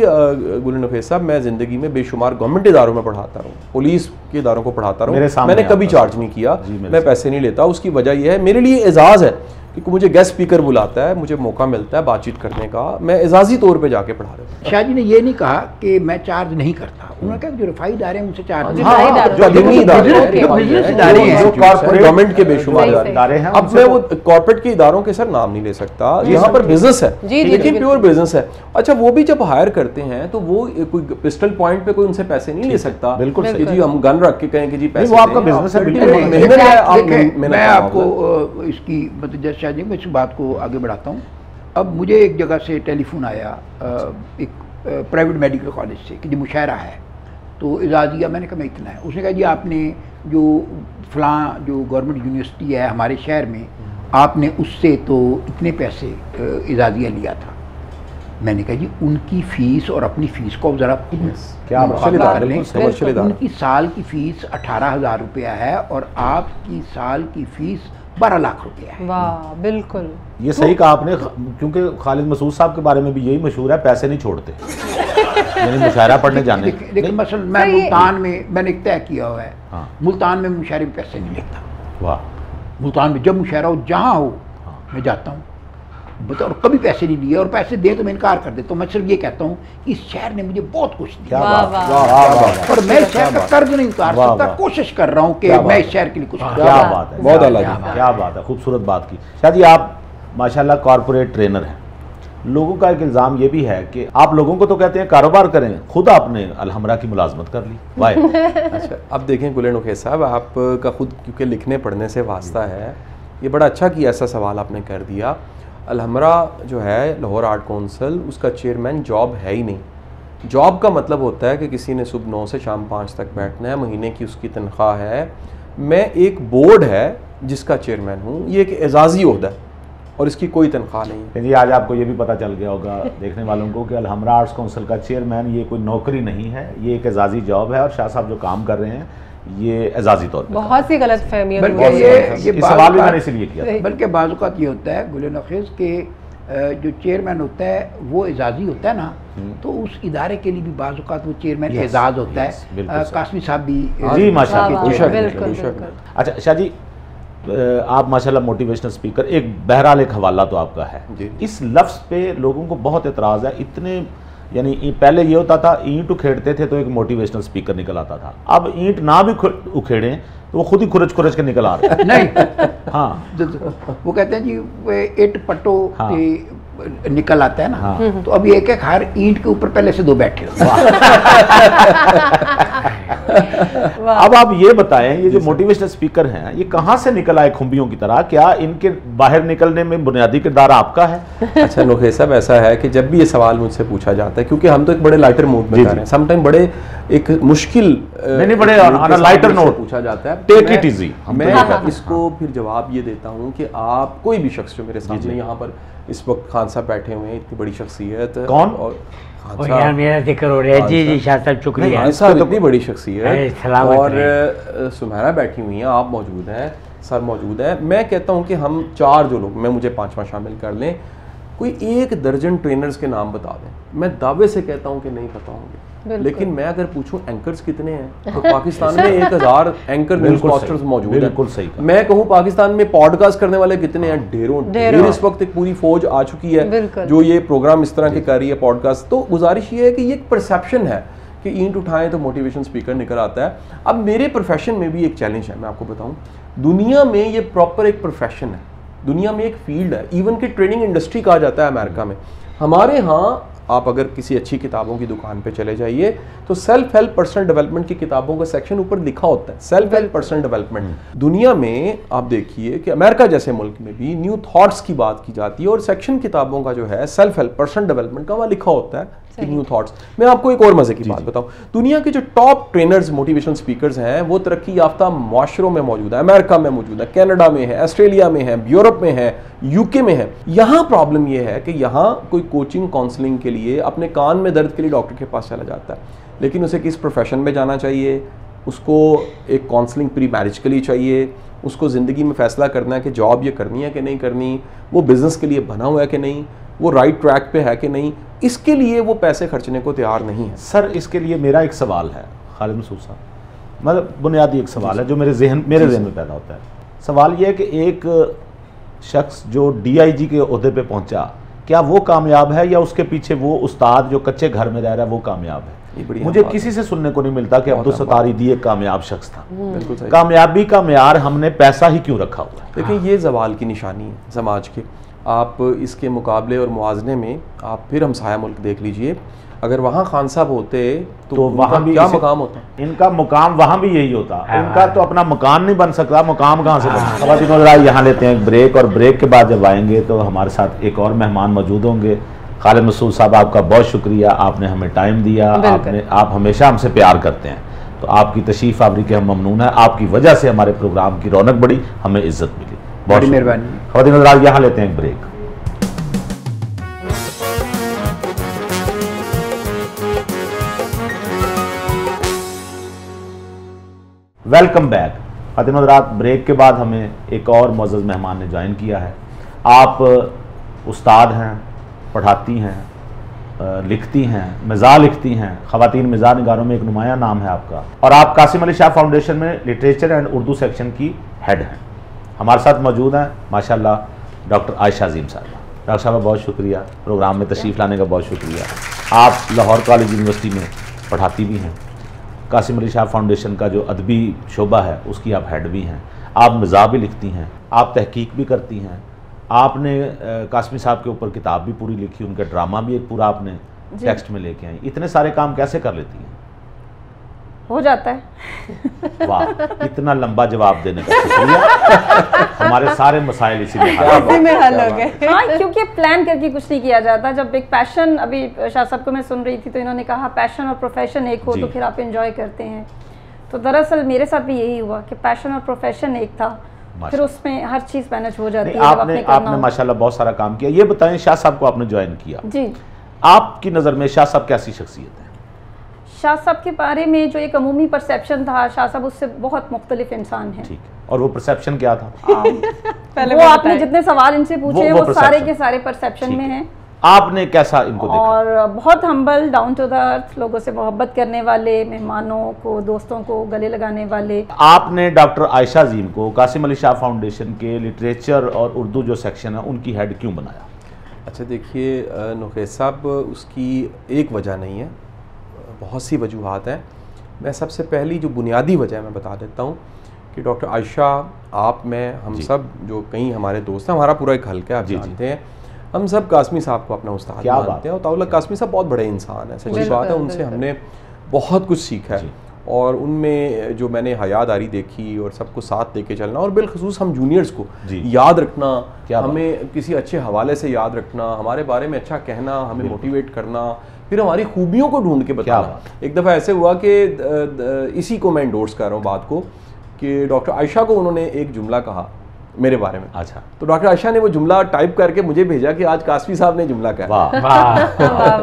गुल नफीस साहब, मैं ज़िंदगी में बेशुमार गवर्नमेंट इदारों में पढ़ाता रहा हूँ, पुलिस के इदारों को पढ़ाता रहा हूँ। मैंने कभी चार्ज नहीं किया, मैं पैसे नहीं लेता। उसकी वजह यह है, मेरे लिए एजाज़ है कि मुझे गेस्ट स्पीकर बुलाता है, मुझे मौका मिलता है बातचीत करने का, मैं एजाजी तौर पे जाके पढ़ा रहा हूँ। शाह जी ने ये नहीं कहा कि मैं चार्ज नहीं करता। उन्होंने कहा कि जो रफाई इदारे हैं उनसे चार्ज नहीं। हाँ, हाँ, जो अदमी इदारे हैं, जो बिजनेस इदारे हैं, जो कॉर्पोरेट गवर्नमेंट के बेशुमार सही, सही। इदारे हैं, अब मैं वो कॉर्पोरेट के इदारों के सर नाम नहीं ले सकता, यहाँ पर बिजनेस है, जी, जी, लेकिन जी, प्योर बिजनेस है। अच्छा, वो भी जब हायर करते हैं तो वो कोई पिस्टल पॉइंट पे कोई उनसे पैसे नहीं ले सकता। बिल्कुल कि सही। जी हम गन रख के कहें कि जी पैसे वो आपका दें। बिजनेस है, आप बिल्कुल। मेहनत है, आप देखें, मेहनत मैं का आपको मामला है। इसकी मतलब जैसे शाह जी, मैं इस बात को आगे बढ़ाता हूँ। अब मुझे एक जगह से टेलीफोन आया, एक प्राइवेट मेडिकल कॉलेज से, कि जी मुशायरा है, तो इजाज़ दिया। मैंने कहा मैं इतना है। उसने कहा जी आपने जो फलां जो गवर्नमेंट यूनिवर्सिटी है हमारे शहर में, आपने उससे तो इतने पैसे इजाज़िया लिया था। मैंने कहा जी उनकी फ़ीस और अपनी फ़ीस को ज़रा खुद क्या मुकाबला कर लें। कमर्शियल इदारा। उनकी साल की फ़ीस 18,000 रुपया है और आपकी साल की फ़ीस 12 लाख रुपया है। वाह, बिल्कुल ये सही कहा आपने, क्योंकि खालिद मसूद साहब के बारे में भी यही मशहूर है, पैसे नहीं छोड़ते। यानी मुशायरा पढ़ने जाने। लेकिन मसल मैं मुल्तान में मैंने एक तय किया हुआ है, हाँ। मुल्तान में मुशायरे में पैसे नहीं लेता। वाह, मुल्तान में जब मुशायरा हो जहाँ हो मैं जाता हूँ, बताओ, और कभी पैसे नहीं लिए, और पैसे दें तो मैं इनकार कर देता हूँ। मैं सिर्फ ये कहता हूँ कि इस शहर ने मुझे बहुत कुछ दिया क्या वाह, बात, वाह। वाह वाह वाह, और मैं इस शहर का कर्ज नहीं उतार वाह, सकता। वाह। कोशिश कर रहा हूँ कि क्या मैं बात इस शहर के लिए कुछ क्या बात है, बहुत क्या अलग बात है। है, क्या बात है, खूबसूरत बात की। शायद ये आप माशाल्लाह कॉर्पोरेट ट्रेनर हैं। लोगों का एक इल्ज़ाम ये भी है कि आप लोगों को तो कहते हैं कारोबार करें, खुद आपने अलहमरा की मुलाजमत कर ली। वाह। अच्छा, अब देखें गुले नोखेस साहब, आपका खुद क्योंकि लिखने पढ़ने से वास्ता है, ये बड़ा अच्छा किया, ऐसा सवाल आपने कर दिया। अलहमरा जो है लाहौर आर्ट काउंसिल, उसका चेयरमैन जॉब है ही नहीं। जॉब का मतलब होता है कि किसी ने सुबह 9 से शाम 5 तक बैठना है, महीने की उसकी तनख्वाह है। मैं एक बोर्ड है जिसका चेयरमैन हूँ, ये एक एजाज़ी ओहदा है और इसकी कोई तनख्वाह नहीं है। जी, आज आपको ये भी पता चल गया होगा देखने वालों को कि अलहमरा आर्ट्स काउंसिल का चेयरमैन ये कोई नौकरी नहीं है, ये एक एजाजी जॉब है। और शाह साहब जो काम कर रहे हैं ये एजाजी तौर पर। बहुत सी गलत फहमियाँ बल्कि हुई हैं। ये सवाल भी मैंने इसीलिए किया था। बल्कि बाज़-औक़ात ये होता है गुले नफ़ीस के जो चेयरमैन होता है वो एजाजी होता है ना, तो उस इदारे के लिए भी बाज़-औक़ात वो चेयरमैन एजाज होता है। कासमी साहब भी जी माशाल्लाह, वाह, बेशक, बिल्कुल बेशक। बिल्कुल। अच्छा शाह जी, आप माशाल्लाह मोटिवेशनल स्पीकर, एक बहरहाल एक हवाला तो आपका है। जी। इस लफ्ज़ पे लोगों को बहुत एतराज़ है। इतने यानी पहले ये होता था ईंट उखेड़ते थे तो एक मोटिवेशनल स्पीकर निकल आता था, अब ईंट ना भी उखेड़ें तो वो खुद ही खुरच खुरच के निकल आ रहे हैं। नहीं हाँ वो कहते हैं जी वे ईंट पट्टो हाँ। निकल आता है ना, हाँ। तो अभी एक एक हर ईंट के ऊपर पहले से 2 बैठे हो। अब आप ये बताएं, ये जो मोटिवेशनल स्पीकर हैं ये कहाँ से निकल आए खुम्बियों की तरह? क्या इनके बाहर निकलने में बुनियादी किरदार आपका है? अच्छा नोखे साहब, ऐसा है कि जब भी ये सवाल मुझसे पूछा जाता है, क्योंकि हम तो एक बड़े लाइटर मूड में कर रहे हैं, समटाइम बड़े एक मुश्किल नहीं बड़े लाइटर नोट पूछा जाता है, टेक इट इजी। मैं इसको फिर जवाब ये देता हूँ कि आप कोई भी शख्स जो मेरे सामने यहाँ पर इस वक्त खान साहब बैठे हुए हैं, इतनी बड़ी शख्सियत, कौन? और खान और यार मेरा जिक्र हो रहा है। जी जी शाह साहब शुक्रिया। खान साहब इतनी बड़ी शख्सियत, सलामत और सुमेरा बैठी हुई हैं, आप मौजूद हैं, सर मौजूद है। मैं कहता हूँ कि हम 4 जो लोग, मैं मुझे 5वां शामिल कर लें, कोई 1 दर्जन ट्रेनर्स के नाम बता दें, मैं दावे से कहता हूँ कि नहीं पता होंगे। लेकिन मैं अगर पूछूं एंकर्स कितने हैं तो पाकिस्तान में 1000 एंकर न्यूज़कास्टर्स मौजूद हैं। बिल्कुल सही। मैं कहूं पाकिस्तान में पॉडकास्ट करने वाले कितने हैं? ढेरों। इस वक्त एक पूरी फौज आ चुकी है जो ये प्रोग्राम इस तरह के कर रही है, पॉडकास्ट। तो गुजारिश ये है कि ये एक परसेप्शन है कि ईंट उठाएं तो मोटिवेशन स्पीकर निकल आता है। अब मेरे प्रोफेशन में भी एक चैलेंज है, मैं आपको बताऊं, दुनिया में ये प्रॉपर एक प्रोफेशन है, दुनिया में एक फील्ड है, इवन कि ट्रेनिंग इंडस्ट्री कहा जाता है अमेरिका में। हमारे यहाँ आप अगर किसी अच्छी किताबों की दुकान पे चले जाइए तो सेल्फ हेल्प पर्सनल डेवलपमेंट की किताबों का सेक्शन ऊपर लिखा होता है, सेल्फ हेल्प पर्सनल डेवलपमेंट। दुनिया में आप देखिए कि अमेरिका जैसे मुल्क में भी न्यू थॉट्स की बात की जाती है और सेक्शन किताबों का जो है सेल्फ हेल्प पर्सनल डेवलपमेंट का वहाँ लिखा होता है न्यू थॉट्स। मैं आपको एक और मजे की बात बताऊं, दुनिया के जो टॉप ट्रेनर्स मोटिवेशनल स्पीकर्स हैं वो तरक्की याफ्ता माशरों में मौजूद है, अमेरिका में मौजूद है, कनाडा में है, ऑस्ट्रेलिया में है, यूरोप में है, यूके में है। यहाँ प्रॉब्लम ये है कि यहाँ कोई कोचिंग काउंसलिंग के लिए अपने कान में दर्द के लिए डॉक्टर के पास चला जाता है, लेकिन उसे किस प्रोफेशन में जाना चाहिए, उसको एक काउंसलिंग प्री मैरिज के लिए चाहिए, उसको ज़िंदगी में फैसला करना है कि जॉब ये करनी है कि नहीं करनी, वो बिज़नेस के लिए बना हुआ है कि नहीं, वो राइट ट्रैक पे है कि नहीं, इसके लिए वो पैसे खर्चने को तैयार नहीं है। सर इसके लिए मेरा एक सवाल है खालिद मसूद साहब, मतलब बुनियादी एक सवाल है जो मेरे जहन में पैदा होता है। सवाल ये है कि एक शख्स जो DIG के ओहदे पे पहुंचा, क्या वो कामयाब है या उसके पीछे वो उस्ताद जो कच्चे घर में रह रहा है वो कामयाब है? मुझे किसी से सुनने को नहीं मिलता कि अब्दुल सत्तार ईदी एक कामयाब शख्स था। कामयाबी का मेयार हमने पैसा ही क्यों रखा हुआ है? देखिए ये ज़वाल की निशानी है समाज के। आप इसके मुकाबले और मुआवजे में आप फिर हमसाया मुल्क देख लीजिए, अगर वहाँ खान साहब होते तो वहाँ भी क्या मुकाम होता? इनका मुकाम वहाँ भी यही होता। इनका तो अपना मकान नहीं बन सकता, मुकाम कहाँ से बन? ख़वातीन यहाँ लेते हैं एक ब्रेक, और ब्रेक के बाद जब आएंगे तो हमारे साथ एक और मेहमान मौजूद होंगे। खालिद मसूद साहब आपका बहुत शुक्रिया, आपने हमें टाइम दिया, आप हमेशा हमसे प्यार करते हैं, तो आपकी तशरीफ़ आवरी के हम ममनून हैं। आपकी वजह से हमारे प्रोग्राम की रौनक बढ़ी, हमें इज्जत मिली, बहुत मेहरबानी। ख़वातीन यहाँ लेते हैं एक ब्रेक। Welcome back. ख़वातीन हज़रात, ब्रेक के बाद हमें एक और मुअज़्ज़ज़ मेहमान ने ज्वाइन किया है। आप उस्ताद हैं, पढ़ाती हैं, लिखती हैं, मिज़ा लिखती हैं, ख़वातीन मिज़ा निगारों में एक नुमाया नाम है आपका, और आप कासिम अली शाह फाउंडेशन में लिटरेचर एंड उर्दू सेक्शन की हेड हैं। हमारे साथ मौजूद हैं माशाल्लाह डॉक्टर आयशा अज़ीम साहब। डॉक्टर साहब बहुत शुक्रिया, प्रोग्राम में तशरीफ़ लाने का बहुत शुक्रिया। आप लाहौर कॉलेज यूनिवर्सिटी में पढ़ाती भी हैं, कासिम अली शाह फाउंडेशन का जो अदबी शोबा है उसकी आप हेड भी हैं, आप मिज़ा भी लिखती हैं, आप तहकीक भी करती हैं, आपने कासमी साहब के ऊपर किताब भी पूरी लिखी, उनका ड्रामा भी एक पूरा आपने टेक्स्ट में लेके आई। इतने सारे काम कैसे कर लेती हैं? हो जाता है। वाह, इतना लंबा जवाब देने का शुक्रिया। हमारे सारे मसाइल इसीलिए हल हो गए। हाँ, क्योंकि प्लान करके कुछ नहीं किया जाता। जब एक पैशन, अभी शाह साहब को मैं सुन रही थी तो इन्होंने कहा पैशन और प्रोफेशन एक हो तो फिर आप एंजॉय करते हैं। तो दरअसल मेरे साथ भी यही हुआ कि पैशन और प्रोफेशन एक था, फिर उसमें हर चीज़ मैनेज हो जाती है। आपने माशाल्लाह बहुत सारा काम किया। ये बताएं, शाह साहब को आपने ज्वाइन किया जी, आपकी नज़र में शाह साहब कैसी शख्सियत है? शाह साहब के बारे में जो एक अमूमी परसेप्शन था, शाह साहब उससे बहुत मुख्तलिफ इंसान हैं। ठीक है, और वो परसेप्शन क्या था? पहले वो आपने जितने सवाल इनसे पूछे वो सारे के सारे परसेप्शन में हैं। आपने कैसा इनको देखा? और बहुत humble, down to the earth, लोगों से मोहब्बत करने वाले, मेहमानों को, दोस्तों को गले लगाने वाले। आपने डॉक्टर आयशा अज़ीम को कासिम अली शाह फाउंडेशन के लिटरेचर और उर्दू जो सेक्शन है उनकी हेड क्यों बनाया? अच्छा देखिए नुखैज साहब, उसकी एक वजह नहीं है, बहुत सी वजूहात हैं। मैं सबसे पहली जो बुनियादी वजह मैं बता देता हूँ कि डॉक्टर आयशा, आप, मैं, हम सब जो कई हमारे दोस्त हैं, हमारा पूरा एक हल्का है, आप जानते हैं, हम सब कासमी साहब को अपना उस्ताद मानते हैं। और ताउल्ला कासमी साहब बहुत बड़े इंसान हैं, सच्ची बात है, उनसे हमने बहुत कुछ सीखा है। और उनमें जो मैंने हयादारी देखी और सबको साथ लेके चलना, और बिलखसूस हम जूनियर्स को याद रखना, हमें किसी अच्छे हवाले से याद रखना, हमारे बारे में अच्छा कहना, हमें मोटिवेट करना, फिर हमारी खूबियों को ढूंढ के बताना। एक दफ़ा ऐसे हुआ कि इसी को मैं इंडोर्स कर रहा हूँ बात को, कि डॉक्टर आयशा को उन्होंने एक जुमला कहा मेरे बारे में। अच्छा, तो डॉक्टर आयशा ने वो जुमला टाइप करके मुझे भेजा कि आज कासमी साहब ने जुमला कहा।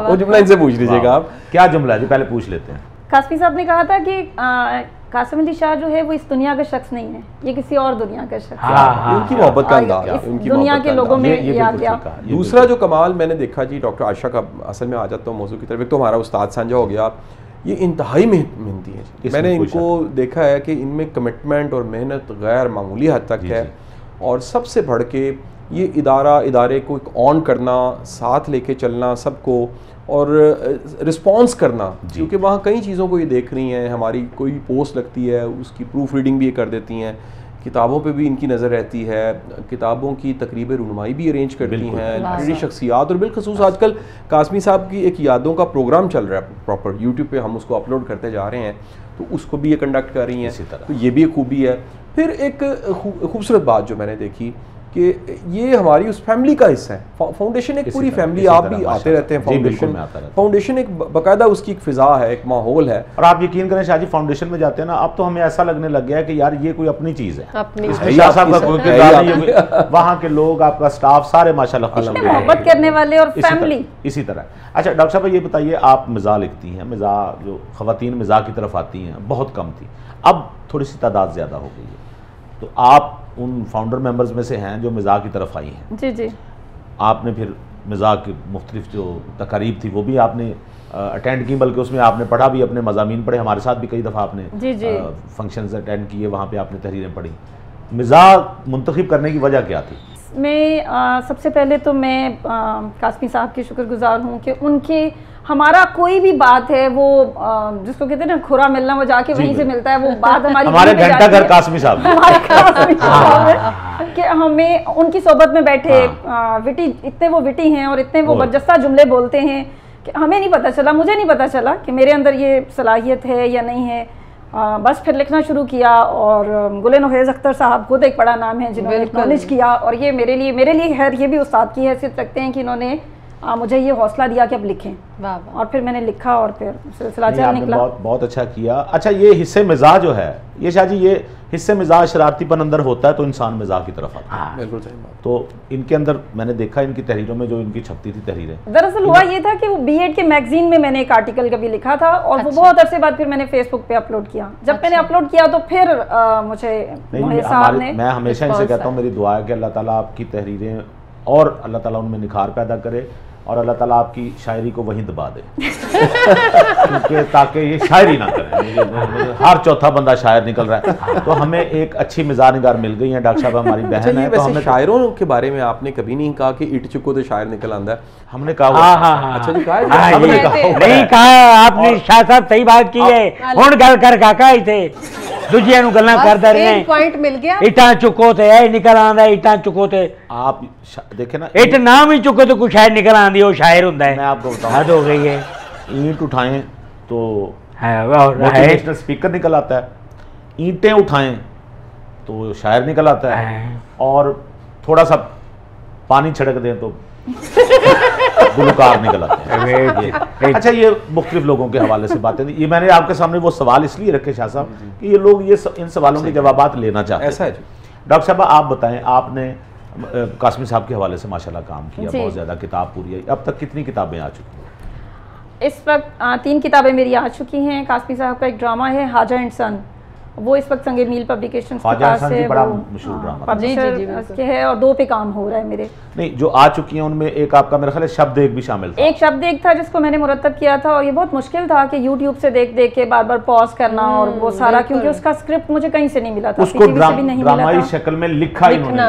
वो जुमला इनसे पूछ लीजिएगा आप, क्या जुमला है जी, पहले पूछ लेते हैं। कासमी साहब ने कहा था कि कासिम अली शाह जो है वो इस दुनिया का शख्स नहीं है, ये किसी और दुनिया का शख्स है। उनकी मोहब्बत का अंदाज, उनकी दुनिया के लोगों में ये आ गया। दूसरा जो कमाल मैंने देखा जी डॉक्टर आयशा का, असल में आ जाता हूँ मौजू की तरफ, एक तो हमारा उस्ताद सांझा हो गया, ये इंतहाई मेहनती है। मैंने इनको देखा है कि इनमें कमिटमेंट और मेहनत गैर मामूली हद तक है। और सबसे बढ़ के ये इदारे को ऑन करना, साथ लेके चलना सबको, और रिस्पॉन्स करना, क्योंकि वहाँ कई चीज़ों को ये देख रही हैं। हमारी कोई पोस्ट लगती है, उसकी प्रूफ रीडिंग भी ये कर देती हैं, किताबों पे भी इनकी नज़र रहती है, किताबों की तकरीब रुनमाई भी अरेंज करती हैं, बड़ी शख्सियात। और बिलखसूस आजकल कासमी साहब की एक यादों का प्रोग्राम चल रहा है प्रॉपर, यूट्यूब पे हम उसको अपलोड करते जा रहे हैं, तो उसको भी ये कंडक्ट कर रही हैं, तो ये भी एक खूबी है। फिर एक खूबसूरत बात जो मैंने देखी कि ये हमारी उस फैमिली का हिस्सा है। फाउंडेशन एक पूरी फैमिली, आप भी आते रहते हैं फाउंडेशन एक बाकायदा उसकी एक फिजा है, एक माहौल है। और आप यकीन करें शाह जी, फाउंडेशन में जाते हैं ना, अब तो हमें ऐसा लगने लग गया है कि यार ये कोई अपनी चीज़ है, शाह साहब का कोई किरदार नहीं, वहाँ के लोग, आपका स्टाफ, सारे माशाल्लाह मोहब्बत करने वाले और फैमिली इसी तरह। अच्छा डॉक्टर साहब ये बताइए, आप मिज़ा लिखती हैं, मिज़ा जो ख़वातीन मिज़ा की तरफ आती हैं बहुत कम थी, अब थोड़ी सी तादाद ज़्यादा हो गई है, तो आप उन फाउंडर मेंबर्स में से हैं जो मिज़ाक की तरफ आई हैं। जी जी। आपने फिर मिज़ाक की मुख्तलिफ जो तकारीब थी वो भी आपने अटेंड की, बल्कि उसमें आपने पढ़ा भी, अपने मज़ामीन पढ़े, हमारे साथ भी कई दफ़ा आपने फंक्शंस अटेंड किए, वहाँ पे आपने तहरीरें पढ़ी। मिज़ाक मुंतखब करने की वजह क्या थी? मैं सबसे पहले तो मैं कासमी साहब की शुक्रगुजार हूँ कि उनके, हमारा कोई भी बात है वो जिसको कहते हैं ना खुरा मिलना, वो जाके वहीं से मिलता है, वो बात हमारे घंटा घर कासमी साहब कि हमें उनकी सोबत में बैठे विटी, इतने वो विटी हैं और इतने वो बरजस्ता जुमले बोलते हैं कि हमें नहीं पता चला, मुझे नहीं पता चला कि मेरे अंदर ये सलाहियत है या नहीं है। बस फिर लिखना शुरू किया, और गुले नुखैज़ अख्तर साहब खुद एक बड़ा नाम है जिन्होंने एक्नॉलेज किया, और ये मेरे लिए खैर ये भी उस्ताद की हैसियत रखते हैं कि इन्होंने मुझे ये हौसला दिया कि अब लिखें। और फिर मैंने लिखा और फिर सिलसिला चल निकला। बहुत अच्छा किया। अच्छा ये हिस्से मिजाज जो है, ये शाह जी ये हिस्से मिजाज शरारतीपन अंदर होता है तो इंसान मिजाज की तरफ आता है। बिल्कुल सही बात। तो इनके अंदर मैंने देखा इनकी तहरीरों में जो इनकी छपती थी तहरीरें, दरअसल हुआ ये था कि वो बीएड के मैगजीन में मैंने एक आर्टिकल कभी लिखा था, और वो बहुत अरसे बाद फिर मैंने फेसबुक पे अपलोड किया। जब मैंने अपलोड किया तो फिर मुझे मैं हमेशा इनसे कहता हूँ, मेरी दुआ है कि अल्लाह ताला आपकी तहरीरें और अल्लाह ताला उनमें निखार पैदा करे, और अल्लाह ताला आपकी शायरी को वहीं दबा दे क्योंकि ताकि ये शायरी ना करें, हर चौथा बंदा शायर निकल रहा है। तो हमें एक अच्छी मिजाज निगार मिल गई है, डॉक्टर साहब हमारी बहन है। तो हमने शायरों के बारे में आपने कभी नहीं कहा कि इट चुको तो शायर निकल आंदा है, हमने कहा। अच्छा जी, कहा नहीं कहा आपने, शाह साहब सही बात की है। हुण गल कर काका इथे दूजिया नु गल्लां करदा रहे हैं, पॉइंट मिल गया। इटा चुको ते ऐ निकल आंदा, इटा चुको ते आप देखे ना, इट नाम ही चुको तो कुछ शायर निकल आंदी, वो शायर हुंदा है। मैं आपको बताऊं, हद हो गई है। ईंट उठाएं तो मोटिवेशनल स्पीकर निकल आता है, ईंटें उठाएं तो शायर निकल आता है, और थोड़ा सा पानी छिड़क दें तो गुलकार निकल आते हैं। अच्छा ये मुख्तलिफ लोगों के हवाले से बातें, ये मैंने आपके सामने वो सवाल इसलिए रखे शाह साहब कि ये लोग इन सवालों के जवाबात लेना चाहते हैं। ऐसा है। डॉक्टर साहब आप बताएं, आपने कासमी साहब के हवाले से माशाल्लाह काम किया, बहुत ज़्यादा किताब पूरी है, अब तक कितनी किताबें आ चुकी हैं? इस वक्त 3 किताबें मेरी आ चुकी हैं। कासमी साहब का एक ड्रामा है हाजा एंड सन, वो इस वक्त संगे मील पब्लिकेशंस के ख्वाजा पास हसन जी है, बड़ा वो मशहूर ड्रामा। पब्लिशर उसके है, और 2 पे काम हो रहा है मेरे। नहीं, जो आ चुकी हैं उनमें एक आपका मेरा ख्याल है शब्द एक भी शामिल था। एक शब्द एक था जिसको मैंने मुरतब किया था, और ये बहुत मुश्किल था कि यूट्यूब से देख देख के बार बार पॉज करना और वो सारा, क्योंकि उसका स्क्रिप्ट मुझे कहीं से नहीं मिला था, उसको ड्रामाई शक्ल में लिखा इन्होंने,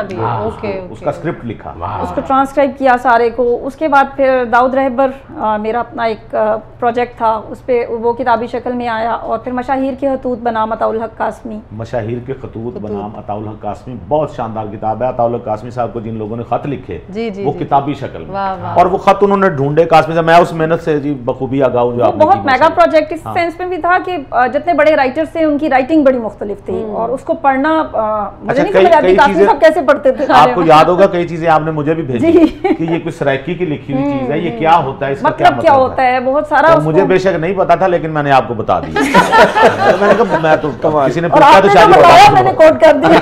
उसका स्क्रिप्ट लिखा, उसको ट्रांसक्राइब किया सारे को। उसके बाद फिर दाऊद रहबर मेरा अपना एक प्रोजेक्ट था, उस पर वो किताबी शक्ल में आया। और फिर मशाहिर के खतूत बनाम अताउल हक कासमी, मशाहिर के खतूत बनाम अताउल हक कासमी बहुत शानदार किताब है। अताउल हक कासमी साहब को जिन लोगों ने खत लिखे वो किताबी शक्ल में, और वो खत उन्होंने ढूंढे कासमी साहब, मैं उस मेहनत से जी बखूबी आगाऊ जो आपने बहुत मेगा प्रोजेक्ट इस सेंस में भी था कि जितने बड़े राइटर्स थे उनकी राइटिंग बड़ी मुख्तलिफ थी, और उसको पढ़ना मुझे नहीं समझ आती कासमी साहब कैसे पढ़ते थे। आपको याद होगा कई चीजें आपने मुझे भी भेजी कि ये कुछ सराइकी की लिखी हुई चीज है, ये क्या होता है, इसका मतलब क्या होता है, बहुत सारा तो मुझे बेशक नहीं पता था, लेकिन मैंने आपको बता दिया। मैंने कहा मैं तो किसी ने पूछा तो शायद मैंने कोट कर दिया।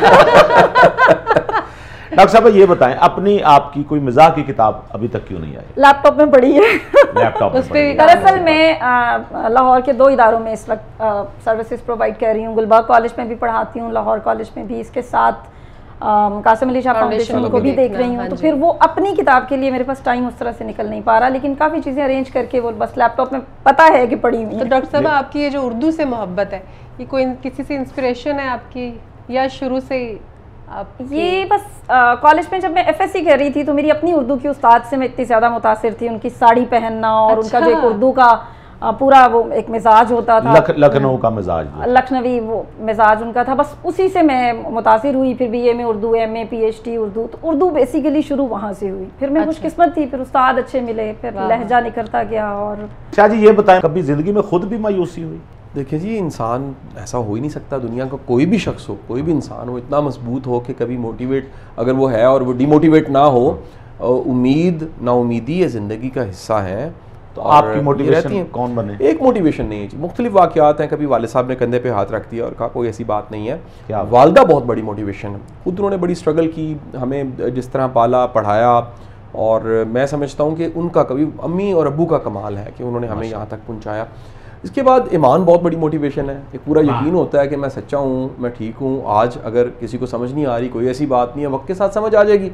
डॉक्टर साहब ये बताएं, अपनी आपकी कोई मिजाह की किताब अभी तक क्यों नहीं आई? लैपटॉप में पढ़ी है। लैपटॉप में दरअसल मैं लाहौर के 2 इदारों में इस वक्त सर्विसेज प्रोवाइड कर रही हूँ। गुलबाग कॉलेज में भी पढ़ाती हूँ, लाहौर कॉलेज में भी, इसके साथ कासिम अली शाह फाउंडेशन को भी देख रही हूँ। तो फिर वो अपनी किताब के लिए मेरे पास टाइम उस तरह से निकल नहीं पा रहा, लेकिन काफ़ी चीज़ें अरेंज करके वो बस लैपटॉप में पता है कि पढ़ी हुई। तो डॉक्टर साहब आपकी ये जो उर्दू से मोहब्बत है, ये कोई किसी से इंस्पिरेशन है आपकी, या शुरू से ये बस कॉलेज में जब मैं FSC कर रही थी तो मेरी अपनी उर्दू की उस्ताद से मैं इतनी ज़्यादा मुतासिर थी, उनकी साड़ी पहनना और उनका जो एक उर्दू का पूरा वो एक मिजाज होता था, लखनऊ का मिजाज, लखनवी वो मिजाज उनका था, बस उसी से मैं मुतासिर हुई। फिर BA में उर्दू, MA PhD उर्दू, तो उर्दू बेसिकली शुरू वहाँ से हुई। फिर मैं खुशकिस्मत थी, फिर उस्ताद अच्छे मिले, फिर लहजा निकलता गया। और शाह जी ये बताएं, कभी जिंदगी में खुद भी मायूसी हुई? देखिए जी, इंसान ऐसा हो ही नहीं सकता, दुनिया का कोई भी शख्स हो, कोई भी इंसान हो, इतना मजबूत हो कि कभी मोटिवेट अगर वो है और वो डिमोटिवेट ना हो। उम्मीद नाउमीदी ये ज़िंदगी का हिस्सा है। तो आपकी मोटिवेशन कौन बने? एक मोटिवेशन नहीं है जी, मुख्तलिफ वाक़यात हैं। कभी वालिद साहब ने कंधे पे हाथ रख दिया और कहा कोई ऐसी बात नहीं है। वालदा बहुत बड़ी मोटिवेशन है, खुद उन्होंने बड़ी स्ट्रगल की, हमें जिस तरह पाला पढ़ाया, और मैं समझता हूँ कि उनका कभी अम्मी और अब्बू का कमाल है कि उन्होंने हमें यहाँ तक पहुँचाया। इसके बाद ईमान बहुत बड़ी मोटिवेशन है, एक पूरा यकीन होता है कि मैं सच्चा हूँ, मैं ठीक हूँ। आज अगर किसी को समझ नहीं आ रही, कोई ऐसी बात नहीं है, वक्त के साथ समझ आ जाएगी।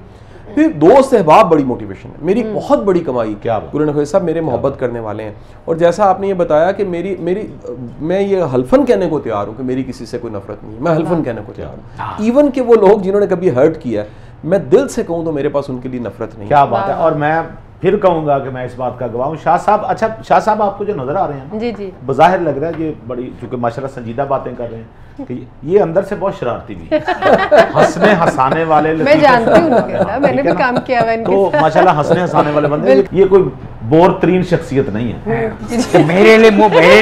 फिर दोस्त अहबाब बड़ी मोटिवेशन है, मेरी बहुत बड़ी कमाई। क्या गुरु नखवी साहब मेरे मोहब्बत करने वाले हैं, और जैसा आपने ये बताया कि मैं ये हल्फन कहने को तैयार हूँ कि मेरी किसी से कोई नफरत नहीं है, मैं हल्फन कहने को तैयार हूँ। इवन के वो लोग जिन्होंने कभी हर्ट किया, मैं दिल से कहूँ तो मेरे पास उनके लिए नफरत नहीं। क्या बात है। और मैं फिर कहूंगा कि मैं इस बात का गवाह हूँ। शाह साहब, अच्छा शाह साहब आपको जो नजर आ रहे हैं, जी जी, बज़ाहिर लग रहा है ये बड़ी, चूंकि माशाल्लाह संजीदा बातें कर रहे हैं, कि ये अंदर से बहुत शरारती भी हंसने हंसाने वाले। मैं जानती हूँ, मैंने भी काम किया हुआ इनके तो माशाल्लाह हंसने हंसाने वाले बंदे। ये कोई बोर तरीन शख्सियत नहीं है। मेरे लिए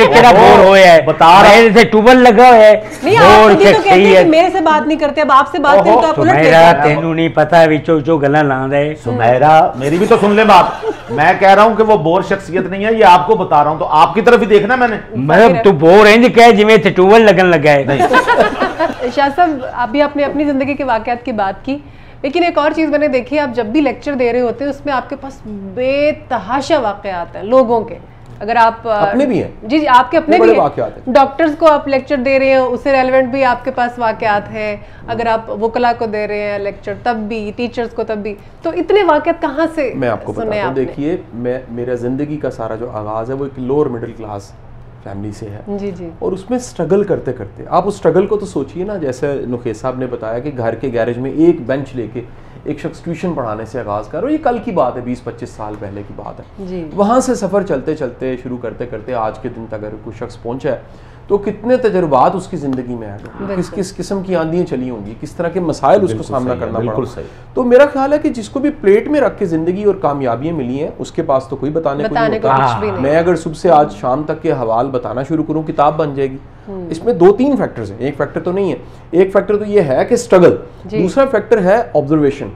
केड़ा बोर होया है, बता मेरे से ट्यूबल लगा है, नहीं आप तो कहते हैं कि मेरे से बात नहीं करते, अब आपसे बात करें तो आप उलट मेरा तेनू नहीं पता विचो विचो गल्लां लांदा है। सुमेरा मेरी भी तो सुन ले बात, मैं कह रहा हूँ कि वो बोर शख्सियत नहीं है, ये आपको बता रहा हूँ, तो आपकी तरफ ही देखना मैंने। मतलब तू बोर इंज कह जिवें इत्थे ट्यूबल लगन लगा है। नहीं शाह साहब, अभी आपने अपनी जिंदगी के वाकयात की बात की, लेकिन एक और चीज़ मैंने देखी, आप जब भी लेक्चर दे रहे होते हैं उसमें आपके पास बेतहाशा वाकयात हैं लोगों के। अगर आप अपने भी हैं, जी जी आपके अपने भी हैं, डॉक्टर्स को आप लेक्चर दे रहे हैं उससे रेलेवेंट भी आपके पास वाकयात हैं, अगर आप वकला को दे रहे हैं लेक्चर तब भी, टीचर्स को तब भी, तो इतने वाकयात कहाँ से? मैं आपको बताता हूँ, देखिए मेरा ज़िंदगी का सारा जो आगाज़ है वो एक लोअर मिडिल क्लास फैमिली से है। जी जी। और उसमें स्ट्रगल करते करते आप उस स्ट्रगल को तो सोचिए ना, जैसे नुखेज साहब ने बताया कि घर के गैरेज में एक बेंच लेके एक शख्स ट्यूशन पढ़ाने से आगाज़ कर, और ये कल की बात है, 20-25 साल पहले की बात है जी। वहाँ से सफ़र चलते चलते शुरू करते करते आज के दिन तक अगर कोई शख्स पहुँचा है तो कितने तजुर्बात उसकी ज़िंदगी में ऐड होंगे, किस किस किस्म की आंधियाँ चली होंगी, किस तरह के मसाइल उसको सामना करना पड़ा। तो मेरा ख्याल है कि जिसको भी प्लेट में रख के ज़िंदगी और कामयाबियाँ मिली हैं उसके पास तो कोई बताने को नहीं। मैं अगर सुबह से आज शाम तक के हवाल बताना शुरू करूँ, किताब बन जाएगी। इसमें 2-3 फैक्टर्स हैं, एक फैक्टर तो नहीं है। एक फैक्टर तो ये है कि स्ट्रगल, दूसरा फैक्टर है ऑब्जर्वेशन,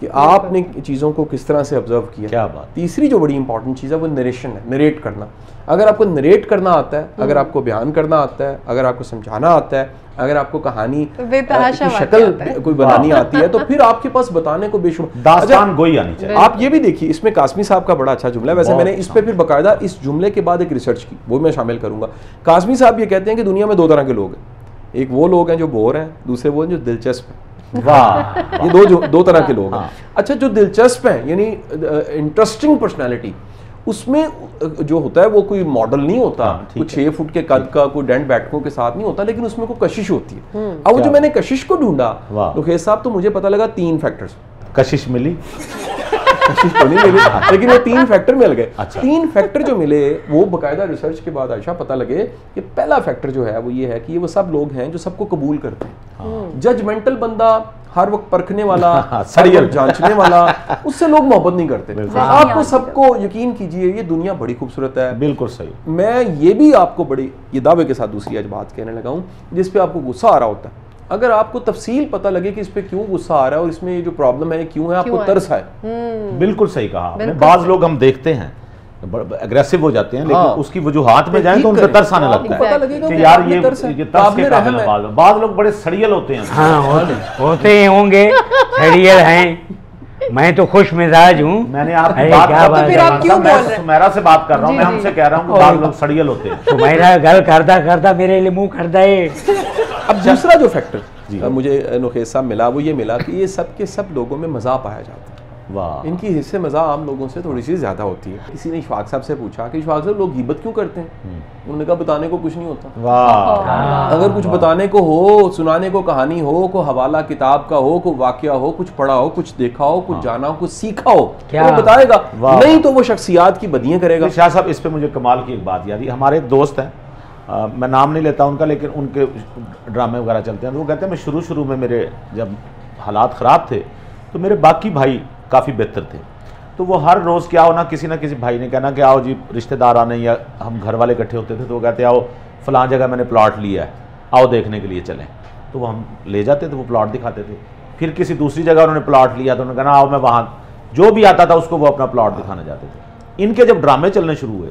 कि आपने चीज़ों को किस तरह से ऑब्जर्व किया। क्या बात। तीसरी जो बड़ी इंपॉर्टेंट चीज़ है वो नरेशन है, नरेट करना। अगर आपको नरेट करना आता है, अगर आपको बयान करना आता है, अगर आपको समझाना आता है, अगर आपको कहानी की शक्ल कोई बनानी आती है, तो फिर आपके पास बताने को बेशुमार दास्तान गोई आनी चाहिए। आप ये भी देखिए, इसमें कासमी साहब का बड़ा अच्छा जुमला है, वैसे मैंने इस पे फिर बाकायदा इस जुमले के बाद एक रिसर्च की, वो मैं शामिल करूंगा। कासमी साहब ये कहते हैं कि दुनिया में 2 तरह के लोग हैं, एक वो लोग हैं जो बोर हैं, दूसरे वो हैं जो दिलचस्प हैं। वाह, ये दो तरह के लोग हैं। हाँ। अच्छा, जो दिलचस्प हैं यानी इंटरेस्टिंग पर्सनैलिटी, उसमें जो होता है वो कोई मॉडल नहीं होता, हाँ, कुछ 6 फुट के कद का, कोई डेंट बैठकों के साथ नहीं होता, लेकिन उसमें कोई कशिश होती है। अब वो जो मैंने कशिश को ढूंढा लोकेश साहब, तो मुझे पता लगा 3 फैक्टर्स। कशिश मिली? कशिश तो नहीं मिली, लेकिन वो 3 फैक्टर मिल गए। अच्छा। 3 फैक्टर जो मिले वो बाकायदा रिसर्च के बाद आयशा पता लगे कि पहला फैक्टर जो है वो ये है कि ये वो सब लोग हैं जो सबको कबूल करते हैं। जजमेंटल बंदा, हर वक्त परखने वाला, हर वक्त जांचने वाला, उससे लोग मोहब्बत नहीं करते। आपको सबको यकीन कीजिए ये दुनिया बड़ी खूबसूरत है। बिल्कुल सही। मैं ये भी आपको बड़ी ये दावे के साथ दूसरी आज बात कहने लगा हूँ जिस पे आपको गुस्सा आ रहा होता है, अगर आपको तफसील पता लगे कि इस पे क्यों गुस्सा आ रहा है और इसमें ये जो प्रॉब्लम है क्यों है, आपको तरस है। बिल्कुल सही कहा आपने। बाज लोग हम देखते हैं अग्रेसिव हो जाते हैं, लेकिन उसकी वजूहात में जाएं तो उनका तरस आने लगता है पता लगेगा कि यार ये तरस के काबिल है। बाज लोग बड़े सड़ियल होते हैं। हाँ, होते होंगे, सड़ियल हैं। मैं तो खुश मिजाज हूँ। मैंने आपकी अरे बात क्या बात फिर आप क्यों बोल रहे हैं? सुमेरा से बात कर रहा हूँ, मैं हमसे कह रहा हूँ कि बाज लोग सड़ियल होते हैं। तुम्हारा गल करदा करदा मेरे लिए मुंह कर दे। अब दूसरा जो फैक्टर मुझे नुकेश साहब मिला वो ये मिला कि ये सब के सब लोगों में मजा पाया जाता है। वाह, इनकी हिस्से मजा आम लोगों से थोड़ी सी ज्यादा होती है। किसी ने इशफाक साहब से पूछा कि इशफाक साहब लोग गिबत क्यों करते हैं? उन्होंने कहा बताने को कुछ नहीं होता। वाह, अगर कुछ बताने को हो, सुनाने को कहानी हो, को हवाला किताब का हो, को वाकया हो, कुछ पढ़ा हो, कुछ देखा हो, कुछ जाना हो, कुछ सीखा हो, तो वो बताएगा, नहीं तो वो शख्सियात की बदियां करेगा। शाह साहब, इस पे मुझे कमाल की एक बात याद है। हमारे एक दोस्त हैं, मैं नाम नहीं लेता उनका, लेकिन उनके ड्रामे वगैरह चलते हैं, तो वो कहते हैं मैं शुरू में मेरे जब हालात ख़राब थे तो मेरे बाकी भाई काफ़ी बेहतर थे, तो वो हर रोज़ क्या हो ना किसी भाई ने कहना कि आओ जी रिश्तेदार आने, या हम घर वाले इकट्ठे होते थे तो वो कहते आओ फलां जगह मैंने प्लॉट लिया है, आओ देखने के लिए चलें। तो वो हम ले जाते थे, वो प्लॉट दिखाते थे। फिर किसी दूसरी जगह उन्होंने प्लॉट लिया तो उन्होंने कहना आओ मैं वहाँ, जो भी आता था उसको वो अपना प्लॉट दिखाने जाते थे। इनके जब ड्रामे चलने शुरू हुए,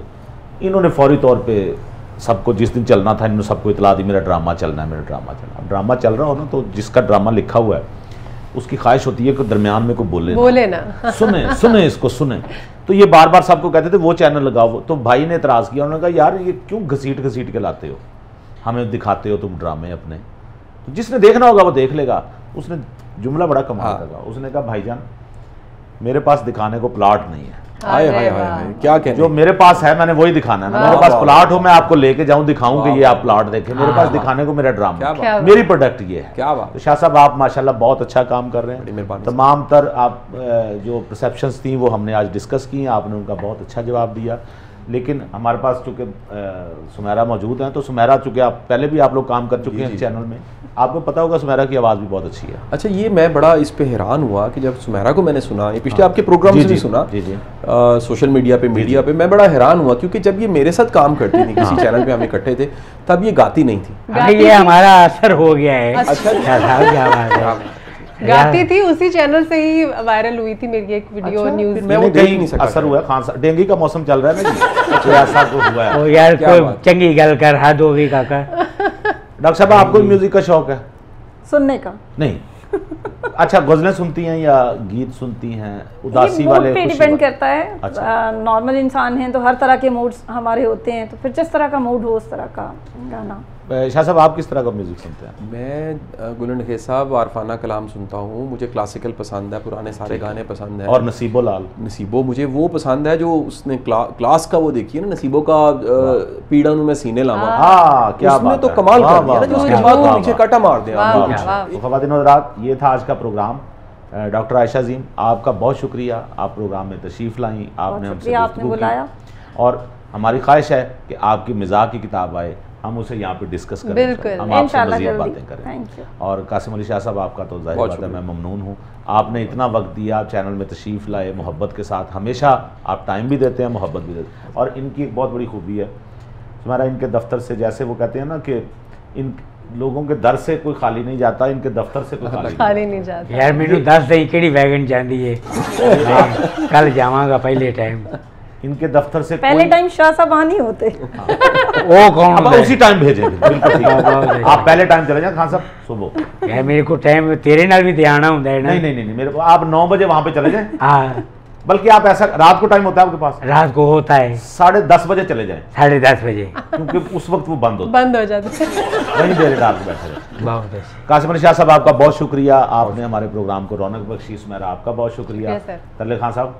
इन्होंने फौरी तौर पर सबको, जिस दिन चलना था इन्होंने सबको इतला दी मेरा ड्रामा चलना है, मेरा ड्रामा चलना है। ड्रामा चल रहा हो ना, तो जिसका ड्रामा लिखा हुआ है उसकी ख्वाहिश होती है कि दरमियान में कोई बोले ना सुने इसको सुने। तो ये बार बार सबको कहते थे वो चैनल लगाओ। तो भाई ने एतराज़ किया, उन्होंने कहा यार ये क्यों घसीट के लाते हो, हमें दिखाते हो तुम ड्रामे अपने, तो जिसने देखना होगा वो देख लेगा। उसने जुमला बड़ा कमाल का, उसने कहा भाईजान मेरे पास दिखाने को प्लॉट नहीं है। हाय हाय हाय, क्या कहने, जो मेरे पास है मैंने वही दिखाना है ना। मेरे पास प्लॉट हो, मैं आपको लेके जाऊं, दिखाऊं कि ये आप प्लॉट देखें। मेरे पास दिखाने को मेरा ड्रामा, मेरी प्रोडक्ट ये है। क्या बात। तो शाह साहब आप माशाल्लाह बहुत अच्छा काम कर रहे हैं। तमाम तर आप जो परसेप्शंस थी वो हमने आज डिस्कस की, आपने उनका बहुत अच्छा जवाब दिया। लेकिन हमारे पास चूँकि सुमेरा मौजूद हैं, तो सुमेरा चूँकि आप पहले भी आप लोग काम कर चुके हैं चैनल में, आपको पता होगा सुमेरा की आवाज़ भी बहुत अच्छी है। अच्छा, ये मैं बड़ा इस पे हैरान हुआ कि जब सुमेरा को मैंने सुना, ये पिछले आपके प्रोग्राम से भी सुना, सोशल मीडिया पे मैं बड़ा हैरान हुआ, क्योंकि जब ये मेरे साथ काम करती थी किसी चैनल पे, हम इकट्ठे थे, तब ये गाती नहीं थी। ये हमारा असर हो गया है। अच्छा, क्या बात है। गाती थी, उसी चैनल से ही वायरल हुई थी मेरी एक वीडियो। अच्छा, न्यूज़ मैं वो देख ही नहीं सका। असर हुआ खान साहब, डेंगू का मौसम चल रहा है ना जी, तो ऐसा तो हुआ है। ओ यार कोई चंगी गल कर हाथ होगी काका। डॉक्टर साहब आपको म्यूजिक का शौक है? सुनने का नहीं। अच्छा, गजलें सुनती हैं या गीत सुनती हैं? उदासी वाले पे डिपेंड करता है। अच्छा। नॉर्मल इंसान हैं तो हर तरह के मूड्स हमारे होते हैं, तो फिर जिस तरह का मूड हो उस तरह का गाना। शाह साहब आप किस तरह का म्यूजिक सुनते हैं? मैं गुल नखेज साहब आरफाना कलाम सुनता हूँ, मुझे क्लासिकल पसंद है, पुराने सारे गाने पसंद है। और नसीबो लाल? नसीबो मुझे वो पसंद है जो उसने क्लास का वो देखिए ना, नसीबो का पीड़ा में सीने लावा। हाँ, क्या उसने बात तो है। कमाल कर दिया ना, जो उसके बाद तो पीछे काटा मार दिया। तो ख़वातीन और हज़रात, ये था आज का प्रोग्राम। डॉक्टर आयशा अज़ीम, आपका बहुत शुक्रिया, आप प्रोग्राम में तशरीफ़ लाई, आपने हमसे गुफ्तगू बुलाया, और हमारी ख्वाहिश है कि आपकी मिजाज की किताब आए, हम उसे यहाँ पे डिस्कस करें, हम आपसे मज़ीद बातें करें। और कासिम अली शाह साहब, आपका तो ज़ाहिर बात है मैं ममनून हूँ, आपने इतना वक्त दिया, आप चैनल में तशरीफ़ लाए मोहब्बत के साथ। हमेशा आप टाइम भी देते हैं, मोहब्बत भी देते हैं, और इनकी एक बहुत बड़ी खूबी है हमारा, इनके दफ्तर से, जैसे वो कहते हैं ना कि इन लोगों के दर से कोई खाली नहीं जाता, इनके दफ्तर से कोई खाली नहीं जाता। यार मैनू दस दे केड़ी वैगन जांदी है, कल जावांगा पहले टाइम। इनके दफ्तर से पहले टाइम शाह साहब वहाँ नहीं होते। वो कौन? अब उसी टाइम भेजेंगे, बिल्कुल ठीक है। आप पहले टाइम चले जाए खान साहब सुबह। यार मेरे को टाइम तेरे नाल भी ध्यान होता है ना। नहीं, मेरे को आप 9 बजे वहाँ पे चले जाए। हाँ, बल्कि आप ऐसा, रात को टाइम होता है आपके पास? रात को होता है 10:30 बजे चले जाएं, 10:30 बजे क्योंकि उस वक्त वो बंद होता बंद हो जाते हैं। है, वहीं देर रात में बैठे रहे। बहुत अच्छे। कासिम अली शाह साहब आपका बहुत शुक्रिया, आपने हमारे प्रोग्राम को रौनक बख्शी। सुमेरा आपका बहुत शुक्रिया। Yes, sir. तरले खान साहब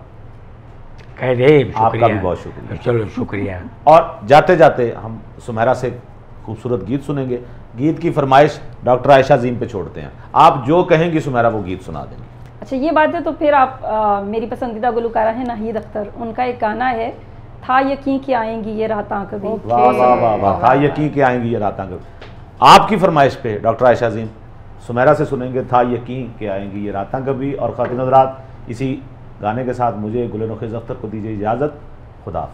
कह दे आपका भी बहुत शुक्रिया। चलो शुक्रिया। और जाते जाते हम सुमेरा से खूबसूरत गीत सुनेंगे। गीत की फरमाइश डॉक्टर आयशा अजीम पे छोड़ते हैं, आप जो कहेंगी सुमेरा वो गीत सुना देंगे। अच्छा ये बात है तो फिर आप मेरी पसंदीदा गुलकारा है नाहिद अख्तर, उनका एक गाना है था यकीन कि आएंगी ये रातां कभी। वाह वाह वाह वाह, था यकीन कि आएंगी ये रातां कभी। आपकी फरमाइश पे डॉक्टर आयशा अजीम सुमेरा से सुनेंगे था यकीन कि आएंगी ये रातां कभी। और खातिन हज़रात, इसी गाने के साथ मुझे गुल नौखेज़ अख्तर को दीजिए इजाज़त। खुदा।